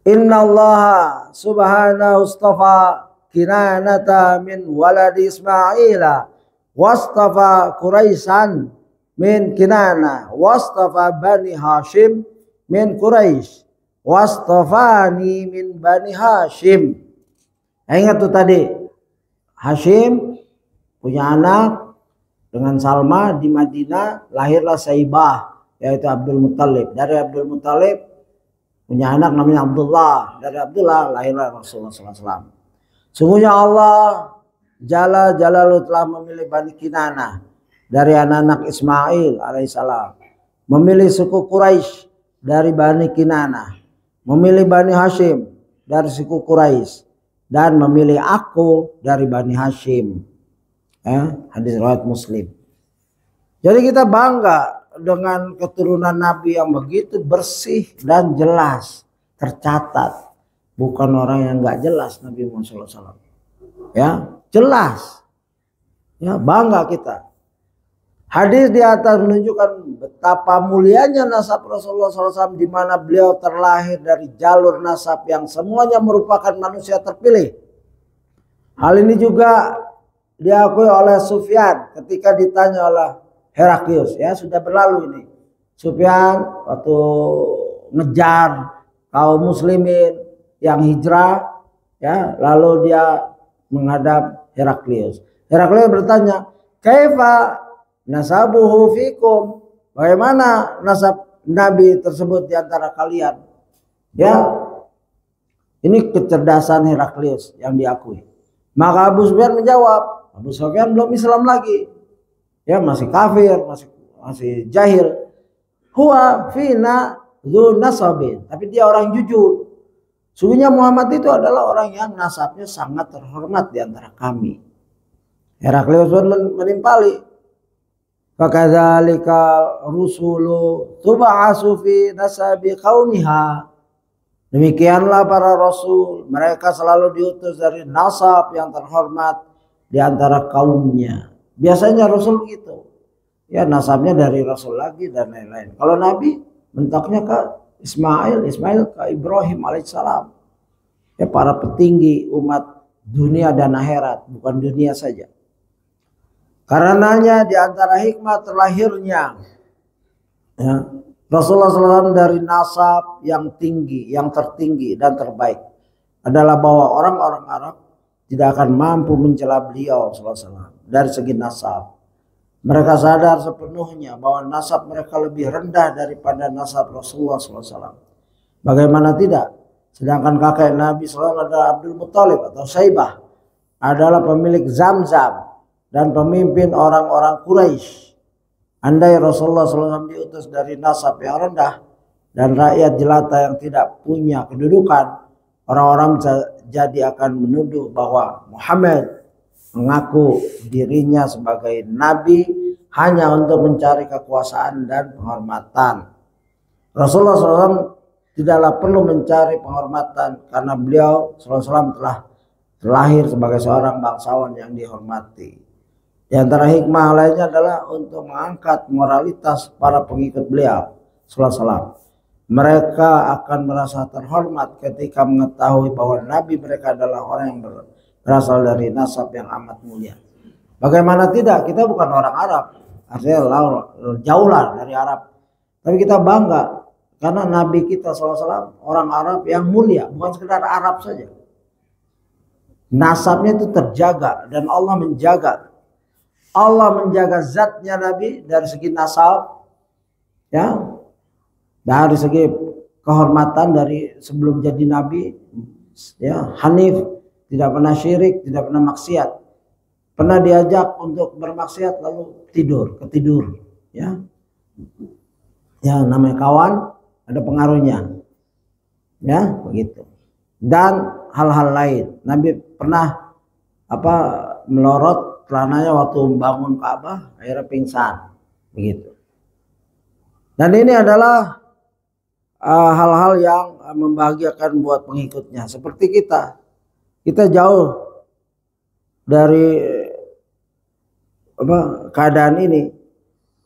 Inna Allah subhanahu istafa Kinanata min waladi Ismaila wastafa Quraisyan min Kinana wastafa Bani Hashim min Quraisy wastafani min Bani Hashim. Ingat tuh tadi, Hashim punya anak dengan Salma di Madinah, lahirlah Saibah yaitu Abdul Muttalib. Dari Abdul Muttalib punya anak namanya Abdullah, dari Abdullah lahirlah Rasulullah SAW. Sungguhnya Allah Jalla Jalaluhu telah memilih Bani Kinanah dari anak-anak Ismail alaihissalam, memilih suku Quraisy dari Bani Kinanah, memilih Bani Hashim dari suku Quraisy, dan memilih aku dari Bani Hashim. Hadis riwayat Muslim. Jadi kita bangga dengan keturunan Nabi yang begitu bersih dan jelas, tercatat. Bukan orang yang nggak jelas Nabi Muhammad SAW. Ya, jelas. Ya, bangga kita. Hadis di atas menunjukkan betapa mulianya nasab Rasulullah SAW, di mana beliau terlahir dari jalur nasab yang semuanya merupakan manusia terpilih. Hal ini juga diakui oleh Sufyan ketika ditanya oleh Heraklius. Ya, sudah berlalu ini. Sufyan waktu ngejar kaum muslimin yang hijrah, ya, lalu dia menghadap Heraklius. Heraklius bertanya, "Kaifa nasabuhu fikum?" Bagaimana nasab Nabi tersebut di antara kalian? Ya, ini kecerdasan Heraklius yang diakui. Maka Abu Sufyan menjawab, Abu Sufyan belum Islam lagi, ya, masih kafir, masih jahil. Huwa fina dzu nasabin, tapi dia orang jujur. Sungguhnya Muhammad itu adalah orang yang nasabnya sangat terhormat di antara kami. Heraklius pun menimpali, fakadzalika rusulu tub'asu fi nasabi qaumiha. Demikianlah para rasul, mereka selalu diutus dari nasab yang terhormat di antara kaumnya. Biasanya rasul begitu. Ya, nasabnya dari rasul lagi dan lain-lain. Kalau Nabi mentoknya ke Ismail ke Ibrahim alaihissalam. Ya, para petinggi umat dunia dan akhirat, bukan dunia saja. Karenanya di antara hikmah terlahirnya, ya, Rasulullah SAW dari nasab yang tinggi, yang tertinggi dan terbaik adalah bahwa orang-orang Arab tidak akan mampu mencela beliau SAW dari segi nasab. Mereka sadar sepenuhnya bahwa nasab mereka lebih rendah daripada nasab Rasulullah SAW. Bagaimana tidak? Sedangkan kakek Nabi SAW adalah Abdul Muttalib atau Saibah, adalah pemilik Zamzam dan pemimpin orang-orang Quraisy. Andai Rasulullah SAW diutus dari nasab yang rendah dan rakyat jelata yang tidak punya kedudukan, orang-orang jadi akan menuduh bahwa Muhammad mengaku dirinya sebagai nabi hanya untuk mencari kekuasaan dan penghormatan. Rasulullah SAW tidaklah perlu mencari penghormatan karena beliau SAW telah terlahir sebagai seorang bangsawan yang dihormati. Di antara hikmah lainnya adalah untuk mengangkat moralitas para pengikut beliau SAW. Mereka akan merasa terhormat ketika mengetahui bahwa nabi mereka adalah orang yang berasal dari nasab yang amat mulia. Bagaimana tidak, kita bukan orang Arab, artinya jauhlah dari Arab, tapi kita bangga karena nabi kita SAW orang Arab yang mulia, bukan sekedar Arab saja. Nasabnya itu terjaga dan Allah menjaga. Allah menjaga zatnya Nabi dari segi nasab, ya, dari segi kehormatan dari sebelum jadi Nabi, ya, Hanif, tidak pernah syirik, tidak pernah maksiat. Pernah diajak untuk bermaksiat lalu ketidur, ya. Ya, namanya kawan, ada pengaruhnya. Ya, begitu. Dan hal-hal lain. Nabi pernah melorot celananya waktu membangun Ka'bah, akhirnya pingsan, begitu. Dan ini adalah hal-hal yang membahagiakan buat pengikutnya, seperti kita. kita jauh dari keadaan ini,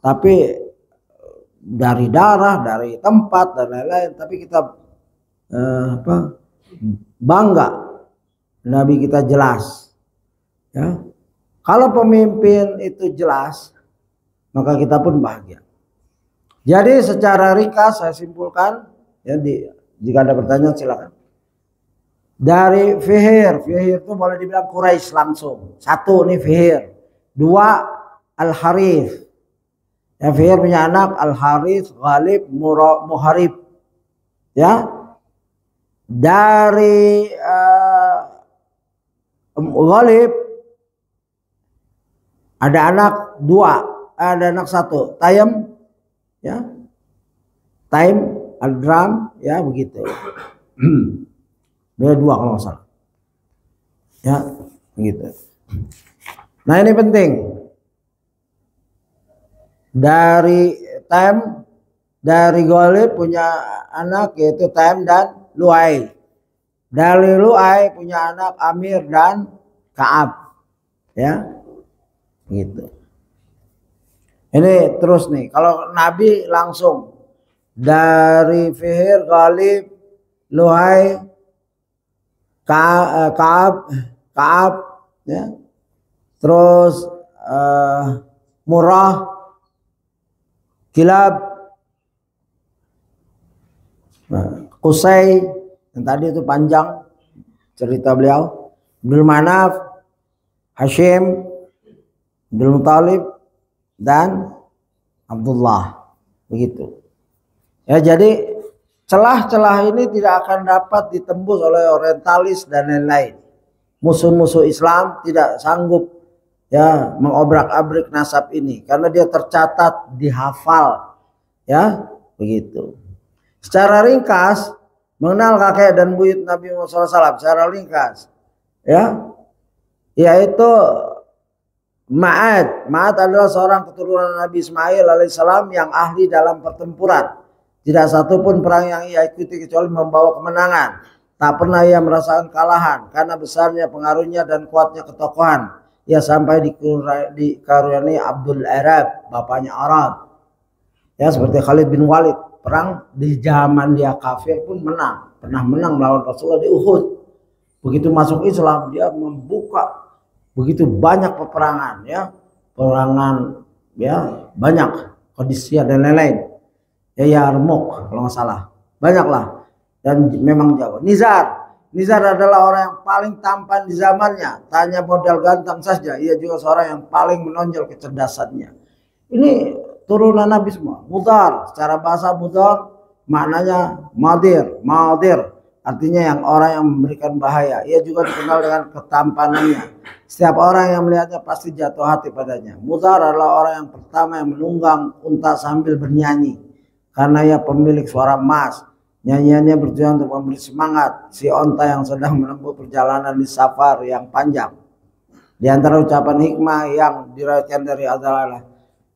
tapi dari darah, dari tempat dan lain-lain, tapi kita bangga Nabi kita jelas. Ya, kalau pemimpin itu jelas, maka kita pun bahagia. Jadi secara ringkas saya simpulkan, ya, jika ada pertanyaan silakan. Dari Fihir itu boleh dibilang Quraisy langsung. Satu nih Fihir, dua Al-Harith. Ya, Fihir punya anak Al-Harith, Ghalib, Muharib. Ya, dari Ghalib ada anak dua, ada anak satu, Taim, ya, Taim Al-Dram, ya begitu. Dia dua kalau nggak salah, ya begitu. Nah ini penting. Dari Taim, dari Ghalib punya anak yaitu Taim dan Lu'ay. Dari Lu'ay punya anak Amir dan Ka'ab, ya gitu. Ini terus nih, kalau Nabi langsung dari Fihir, Ghalib, Lu'ay, Ka'ab, ya, terus Murrah, Kilab, Qusay, yang tadi itu panjang cerita beliau, Abdul Manaf, Hashim, Abdul Muttalib, dan Abdullah, begitu. Ya, jadi celah-celah ini tidak akan dapat ditembus oleh orientalis dan lain-lain. Musuh-musuh Islam tidak sanggup, ya, mengobrak-abrik nasab ini karena dia tercatat, dihafal, ya begitu. Secara ringkas mengenal kakek dan buyut Nabi Muhammad SAW secara ringkas, ya, yaitu Ma'ad adalah seorang keturunan Nabi Ismail alaihissalam yang ahli dalam pertempuran. Tidak satu pun perang yang ia ikuti kecuali membawa kemenangan. Tak pernah ia merasakan kalahan karena besarnya pengaruhnya dan kuatnya ketokohan. Ia sampai dikaruniai Abdul Arab, bapaknya Arab. Ya, seperti Khalid bin Walid, perang di zaman dia kafir pun menang. Pernah menang melawan Rasulullah di Uhud. Begitu masuk Islam dia membuka begitu banyak peperangan, ya. Peperangan, ya, banyak, Qadisiyah dan lain-lain. Ya, Yarmouk kalau nggak salah. Banyaklah. Dan memang jago. Nizar adalah orang yang paling tampan di zamannya. Tanya modal ganteng saja. Ia juga seorang yang paling menonjol kecerdasannya. Ini turunan Nabi semua. Mudhar, secara bahasa Mudhar maknanya madir. Artinya yang orang yang memberikan bahaya. Ia juga dikenal dengan ketampanannya. Setiap orang yang melihatnya pasti jatuh hati padanya. Mudhar adalah orang yang pertama yang menunggang unta sambil bernyanyi. Karena ia pemilik suara emas. Nyanyiannya bertujuan untuk memberi semangat si onta yang sedang menempuh perjalanan di safar yang panjang. Di antara ucapan hikmah yang diriwayatkan dari adalah,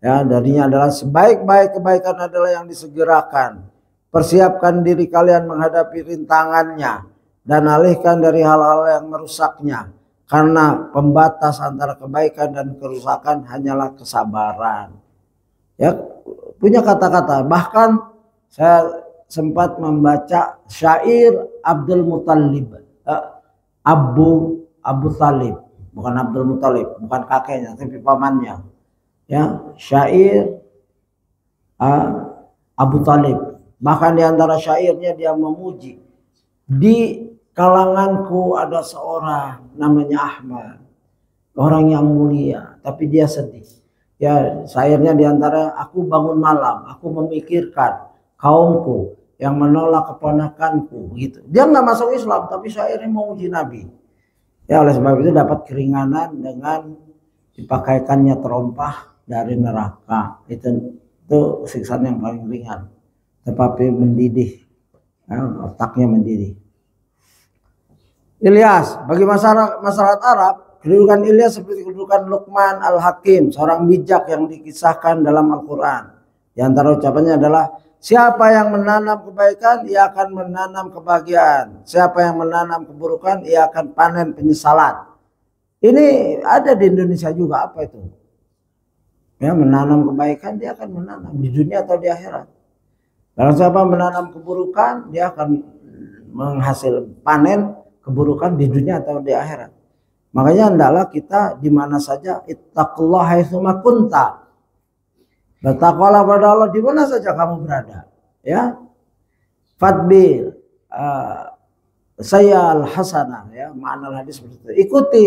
ya, darinya adalah sebaik-baik kebaikan adalah yang disegerakan. Persiapkan diri kalian menghadapi rintangannya dan alihkan dari hal-hal yang merusaknya. Karena pembatas antara kebaikan dan kerusakan hanyalah kesabaran. Ya, punya kata-kata. Bahkan saya sempat membaca syair Abdul Muttalib, Abu Talib, bukan Abdul Muttalib, bukan kakeknya tapi pamannya. Ya, syair Abu Talib. Bahkan di antara syairnya dia memuji, di kalanganku ada seorang namanya Ahmad, orang yang mulia, tapi dia sedih. Ya, syairnya di antara, aku bangun malam, aku memikirkan kaumku yang menolak keponakanku, gitu. Dia nggak masuk Islam, tapi syairnya memuji Nabi. Ya, oleh sebab itu dapat keringanan dengan dipakaikannya terompah dari neraka. Itu siksaan yang paling ringan, tetapi mendidih, ya, otaknya mendidih. Ilyas, bagi masyarakat Arab, kedudukan Ilyas seperti kedudukan Luqman Al-Hakim, seorang bijak yang dikisahkan dalam Al-Quran. Di antara ucapannya adalah, Siapa yang menanam kebaikan, ia akan menanam kebahagiaan. Siapa yang menanam keburukan, ia akan panen penyesalan. Ini ada di Indonesia juga. Apa itu? Ya, menanam kebaikan, dia akan menanam di dunia atau di akhirat. Kalau siapa menanam keburukan, dia akan menghasil panen keburukan di dunia atau di akhirat. Makanya hendaklah kita di mana saja ittaqullah haitsu ma kunta. Bertakwalah pada Allah di mana saja kamu berada, ya. Fadbil saya al-hasanah, ya, makna hadis seperti itu. Ikuti,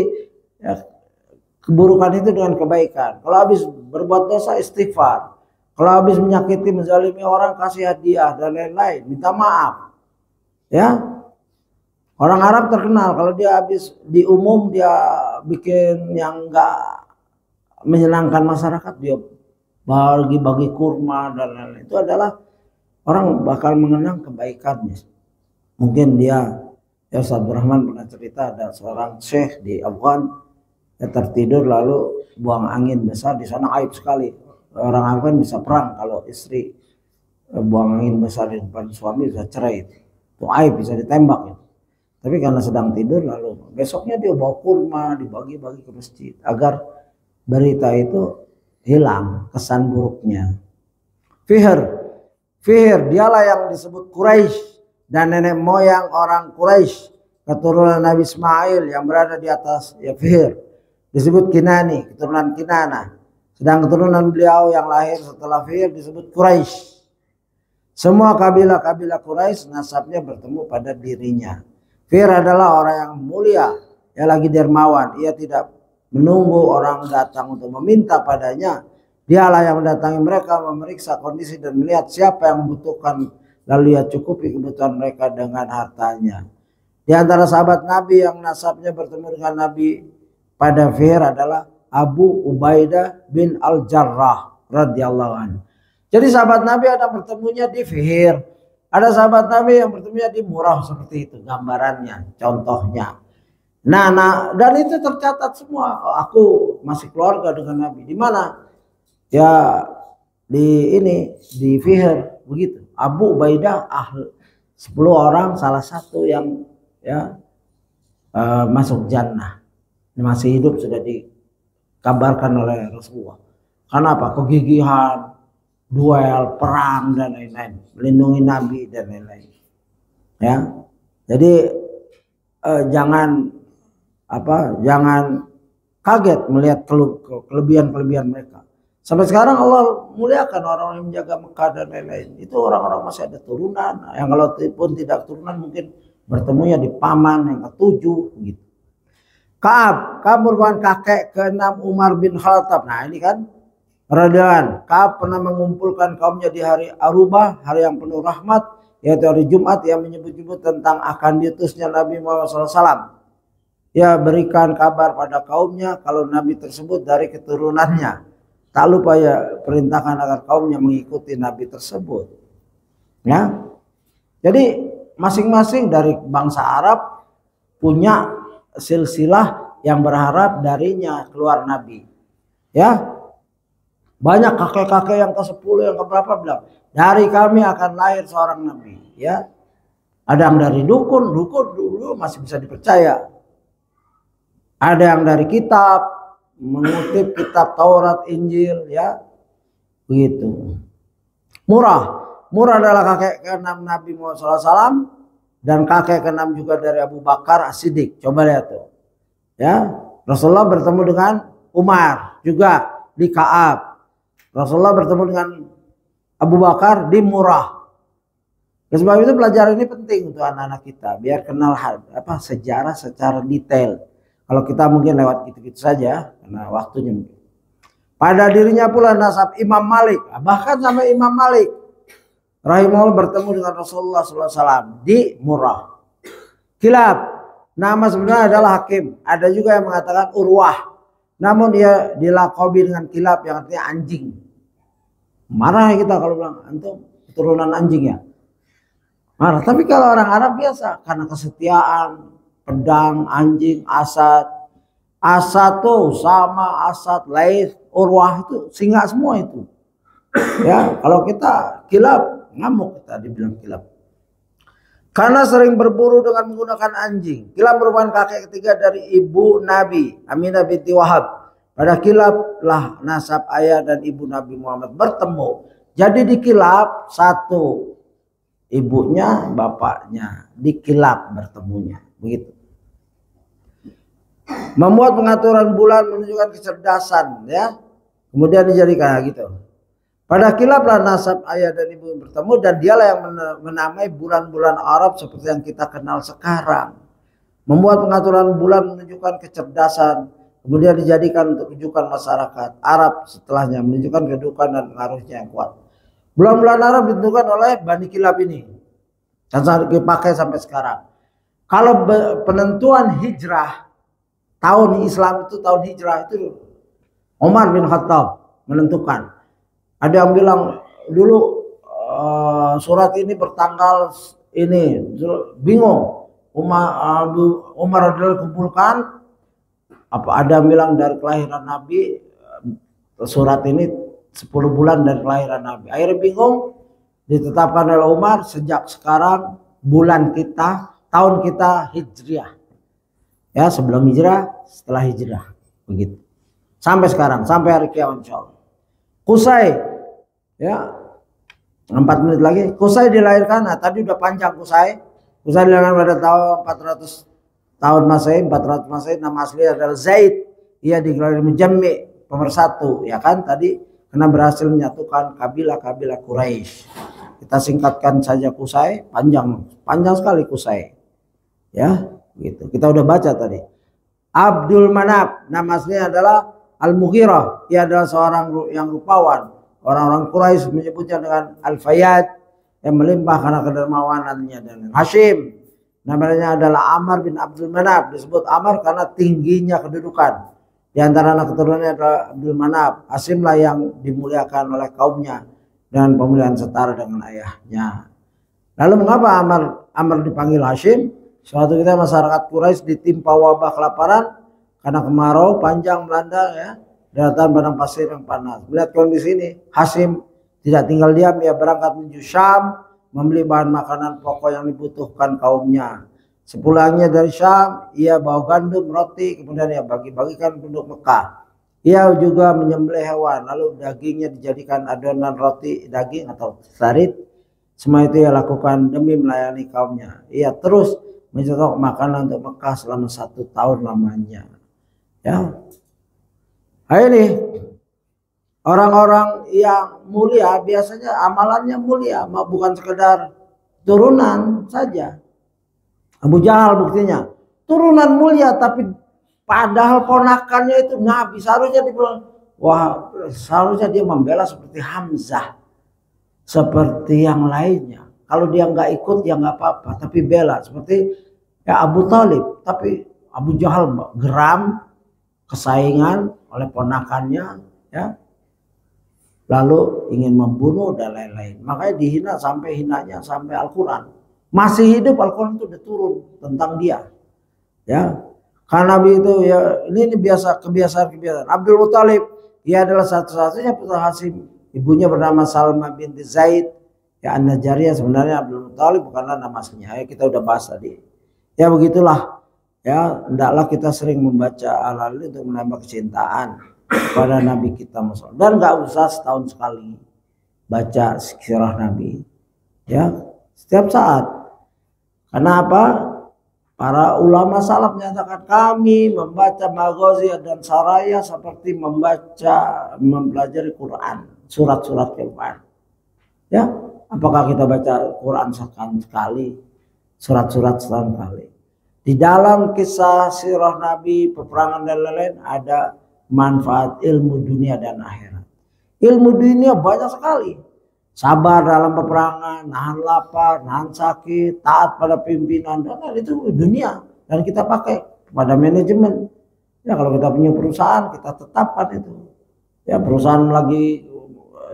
ya, keburukan itu dengan kebaikan. Kalau habis berbuat dosa, istighfar. Kalau habis menyakiti, menzalimi orang, kasih hadiah dan lain-lain, minta maaf, ya. Orang Arab terkenal kalau dia habis di umum dia bikin yang enggak menyenangkan masyarakat, dia bagi-bagi kurma dan lain-lain. Itu adalah orang bakal mengenang kebaikannya. Mungkin dia, ya, Ustaz Rahman pernah cerita ada seorang syekh di Afgan, ya, tertidur lalu buang angin besar. Di sana aib sekali. Orang Afgan bisa perang kalau istri buang angin besar di depan suami, bisa cerai. Itu aib, bisa ditembak, ya. Tapi karena sedang tidur lalu besoknya dia bawa kurma, dibagi-bagi ke masjid agar berita itu hilang kesan buruknya. Fihr dialah yang disebut Quraisy dan nenek moyang orang Quraisy, keturunan Nabi Ismail yang berada di atas, ya, Fihr. Disebut Kinani, keturunan Kinana. Sedang keturunan beliau yang lahir setelah Fihr disebut Quraisy. Semua kabilah-kabilah Quraisy nasabnya bertemu pada dirinya. Fihr adalah orang yang mulia, ya, lagi dermawan. Ia tidak menunggu orang datang untuk meminta padanya. Dialah yang mendatangi mereka, memeriksa kondisi dan melihat siapa yang membutuhkan, lalu ia cukupi kebutuhan mereka dengan hartanya. Di antara sahabat Nabi yang nasabnya bertemu dengan Nabi pada Fihr adalah Abu Ubaidah bin Al-Jarrah radhiyallahu anhu. Jadi sahabat Nabi ada bertemunya di Fihr, ada sahabat Nabi yang bertemunya di Murah, seperti itu gambarannya, contohnya. Nah, dan itu tercatat semua. Aku masih keluarga dengan Nabi. Di mana? Ya, di Fihr, begitu. Abu Ubaidah 10 orang, salah satu yang, ya, masuk jannah. Masih hidup sudah dikabarkan oleh Rasulullah. Karena apa? Kegigihan, duel, perang dan lain-lain, melindungi Nabi dan lain-lain. Ya, jadi jangan kaget melihat kelebihan-kelebihan mereka. Sampai sekarang Allah muliakan orang yang menjaga Mekah dan lain-lain. Itu orang-orang masih ada turunan. Yang kalau pun tidak turunan mungkin bertemunya di paman yang ke-7 gitu. Ka'ab merupakan kakek ke-6 Umar bin Khattab. Nah, ini kan radhiyallahu. Ka'ab pernah mengumpulkan kaumnya di hari Arubah, hari yang penuh rahmat, yaitu hari Jumat, yang menyebut-nyebut tentang akan diutusnya Nabi Muhammad SAW. Ya, berikan kabar pada kaumnya kalau Nabi tersebut dari keturunannya. Tak lupa, ya, perintahkan agar kaumnya mengikuti Nabi tersebut. Ya, jadi masing-masing dari bangsa Arab punya silsilah yang berharap darinya keluar Nabi. Ya, banyak kakek-kakek yang ke-10, yang ke-berapa bilang dari kami akan lahir seorang Nabi. Ya, ada yang dari dukun dulu masih bisa dipercaya. Ada yang dari kitab, mengutip kitab Taurat, Injil, ya, begitu. Murah adalah kakek ke-6 Nabi Muhammad SAW dan kakek ke-6 juga dari Abu Bakar As-Siddiq. Coba lihat tuh, ya. Rasulullah bertemu dengan Umar juga di Ka'ab. Rasulullah bertemu dengan Abu Bakar di Murah. Sebab itu pelajaran ini penting untuk anak-anak kita biar kenal sejarah secara detail. Kalau kita mungkin lewat gitu-gitu saja karena waktunya mungkin. Pada dirinya pula nasab Imam Malik, bahkan sampai Imam Malik rahimahullah bertemu dengan Rasulullah SAW di Murah. Kilab, nama sebenarnya adalah Hakim. Ada juga yang mengatakan Urwah, namun dia dilakobi dengan Kilab yang artinya anjing. Marah kita kalau bilang antum keturunan anjing, ya. Marah. Tapi kalau orang Arab biasa karena kesetiaan, pedang, anjing, Asad. Asad tuh sama Asad, Laith, Urwah itu singa semua itu. Ya, kalau kita Kilab ngamuk tadi bilang Kilab. Karena sering berburu dengan menggunakan anjing. Kilab merupakan kakek ketiga dari ibu Nabi Aminah binti Wahab. Pada Kilab lah nasab ayah dan ibu Nabi Muhammad bertemu. Jadi di Kilab satu ibunya, bapaknya, di Kilab bertemunya, begitu. Membuat pengaturan bulan menunjukkan kecerdasan, ya. Kemudian dijadikan gitu. Pada Kilab lah nasab ayah dan ibu bertemu, dan dialah yang menamai bulan-bulan Arab seperti yang kita kenal sekarang. Membuat pengaturan bulan menunjukkan kecerdasan, kemudian dijadikan untuk rujukan masyarakat Arab setelahnya, menunjukkan kedudukan dan pengaruhnya yang kuat. Bulan-bulan Arab ditentukan oleh Bani Kilab ini dan dipakai sampai sekarang. Kalau penentuan hijrah, tahun Islam itu, tahun hijrah itu Umar bin Khattab menentukan. Ada yang bilang dulu surat ini bertanggal ini, bingung. Umar adalah kumpulkan. Ada yang bilang dari kelahiran Nabi, surat ini 10 bulan dari kelahiran Nabi. Akhirnya bingung, ditetapkan oleh Umar sejak sekarang bulan kita, tahun kita hijriah. Ya, sebelum hijrah, setelah hijrah, begitu. Sampai sekarang, sampai hari kiamat insyaallah. Qusay, ya, 4 menit lagi. Qusay dilahirkan, nah tadi udah panjang Qusay. Qusay dilahirkan pada tahun 400 tahun Masehi, 400 Masehi. Nama asli adalah Zaid. Ia digelar Mujammi, pemersatu, ya kan tadi. Karena berhasil menyatukan kabilah-kabilah Quraisy. Kita singkatkan saja Qusay, panjang sekali Qusay. Ya, gitu. Kita udah baca tadi. Abdul Manaf, nama aslinya adalah Al-Mughirah. Ia adalah seorang yang rupawan. Orang-orang Quraisy menyebutnya dengan Al-Fayyad, yang melimpah karena kedermawanannya. Dan Hashim, namanya adalah Amr bin Abdul Manaf. Disebut Amr karena tingginya kedudukan. Di antara anak keturunannya adalah Abdul Manaf. Hashim lah yang dimuliakan oleh kaumnya dengan pemuliaan setara dengan ayahnya. Lalu mengapa Amr dipanggil Hashim? Suatu ketika masyarakat Quraisy ditimpa wabah kelaparan karena kemarau panjang melanda, ya, daratan padang pasir yang panas. Melihat kondisi ini, Hashim tidak tinggal diam, ia berangkat menuju Syam membeli bahan makanan pokok yang dibutuhkan kaumnya. Sepulangnya dari Syam, ia bawa gandum, roti, kemudian ia bagi-bagikan penduduk Mekah. Ia juga menyembelih hewan, lalu dagingnya dijadikan adonan roti daging atau sarit. Semua itu ia lakukan demi melayani kaumnya. Ia terus mencetak makanan untuk Mekah selama 1 tahun lamanya. Ya, nah ini orang-orang yang mulia biasanya amalannya mulia, bukan sekedar turunan saja. Abu Jahal buktinya turunan mulia, tapi padahal ponakannya itu Nabi. Seharusnya seharusnya dia membela seperti Hamzah, seperti yang lainnya. Kalau dia nggak ikut ya nggak apa-apa, tapi bela seperti ya Abu Thalib. Tapi Abu Jahal geram, kesaingan oleh ponakannya, ya, lalu ingin membunuh dan lain-lain. Makanya dihina sampai hinanya sampai Al-Quran. Masih hidup Al-Quran itu udah turun tentang dia, ya. Karena Nabi itu ya ini biasa kebiasaan. Abdul Muthalib, ia adalah satu-satunya putra Hashim. Ibunya bernama Salma binti Zaid, ya An-Najjariyah. Sebenarnya Abdul Muthalib bukanlah nama aslinya, ya, kita udah bahas tadi. Ya begitulah, ya, hendaklah kita sering membaca hal-hal ini untuk menambah kecintaan kepada Nabi kita Muhammad. Dan nggak usah setahun sekali baca sirah Nabi, ya, setiap saat. Karena apa? Para ulama salaf menyatakan kami membaca Maghazi dan Saraya seperti mempelajari Quran, surat-surat Quran. Ya, apakah kita baca Quran sekali, surat-surat sekali? Di dalam kisah sirah Nabi, peperangan dan lain-lain ada manfaat ilmu dunia dan akhirat. Ilmu dunia banyak sekali. Sabar dalam peperangan, nahan lapar, nahan sakit, taat pada pimpinan, dan itu dunia. Dan kita pakai pada manajemen. Ya kalau kita punya perusahaan, kita tetapkan itu. Ya perusahaan lagi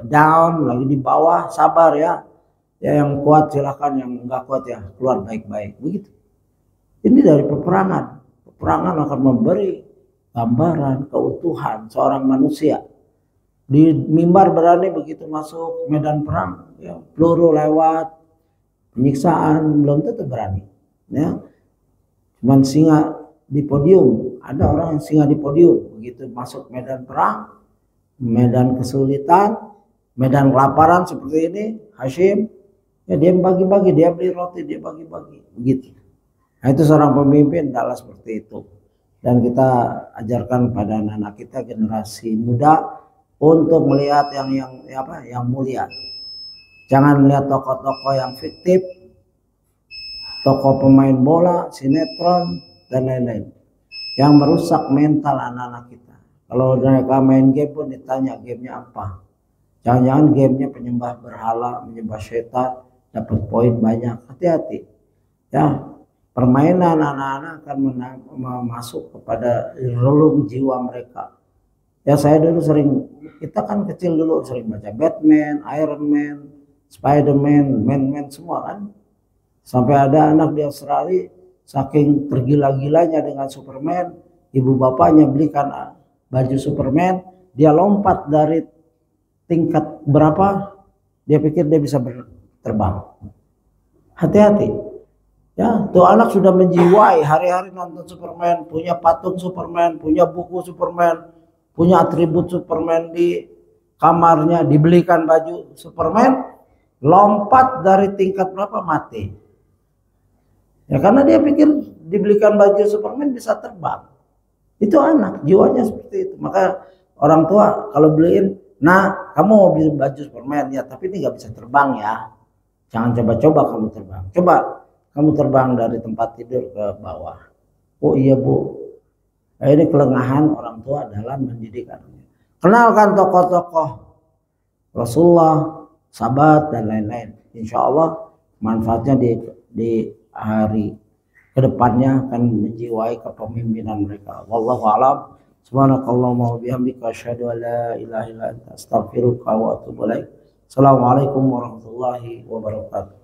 down, lagi di bawah, sabar ya. Ya yang kuat silakan, yang enggak kuat ya keluar baik-baik. Begitu. Ini dari peperangan. Peperangan akan memberi gambaran keutuhan seorang manusia. Di mimbar berani, begitu masuk medan perang, ya, peluru lewat, penyiksaan, belum tentu berani. Ya, cuman singa di podium, ada orang yang singa di podium, begitu masuk medan perang, medan kesulitan, medan kelaparan seperti ini, Hashim, ya dia bagi-bagi, dia beli roti, dia bagi-bagi, begitu. Nah, itu seorang pemimpin adalah seperti itu. Dan kita ajarkan pada anak-anak kita, generasi muda, untuk melihat yang mulia. Jangan melihat tokoh-tokoh yang fiktif, tokoh pemain bola, sinetron, dan lain-lain, yang merusak mental anak-anak kita. Kalau mereka main game pun ditanya gamenya apa. Jangan-jangan gamenya penyembah berhala, menyembah setan, dapat poin banyak. Hati-hati. Ya, permainan anak-anak akan masuk kepada relung jiwa mereka. Ya, saya dulu kita kan kecil dulu sering baca Batman, Iron Man, Spiderman, Man semua kan. Sampai ada anak di Australia saking tergila-gilanya dengan Superman, ibu bapaknya belikan baju Superman, dia lompat dari tingkat berapa, dia pikir dia bisa terbang. Hati-hati. Ya, tuh anak sudah menjiwai, hari-hari nonton Superman, punya patung Superman, punya buku Superman, punya atribut Superman di kamarnya, dibelikan baju Superman, lompat dari tingkat berapa, mati. Ya, karena dia pikir dibelikan baju Superman bisa terbang. Itu anak, jiwanya seperti itu. Maka orang tua kalau beliin, nah kamu mau beli baju Superman, ya tapi ini nggak bisa terbang ya. Jangan coba-coba kamu terbang. Coba kamu terbang dari tempat tidur ke bawah. Oh iya bu. Nah, ini kelengahan orang tua dalam mendidik anaknya. Kenalkan tokoh-tokoh Rasulullah, sahabat, dan lain-lain. Insya Allah manfaatnya di hari kedepannya akan menjiwai kepemimpinan mereka. Wallahu a'lam. Subhanakallahumma wa bihamdika asyhadu an la ilaha illa anta astaghfiruka wa atubu ilaik. Assalamualaikum warahmatullahi wabarakatuh.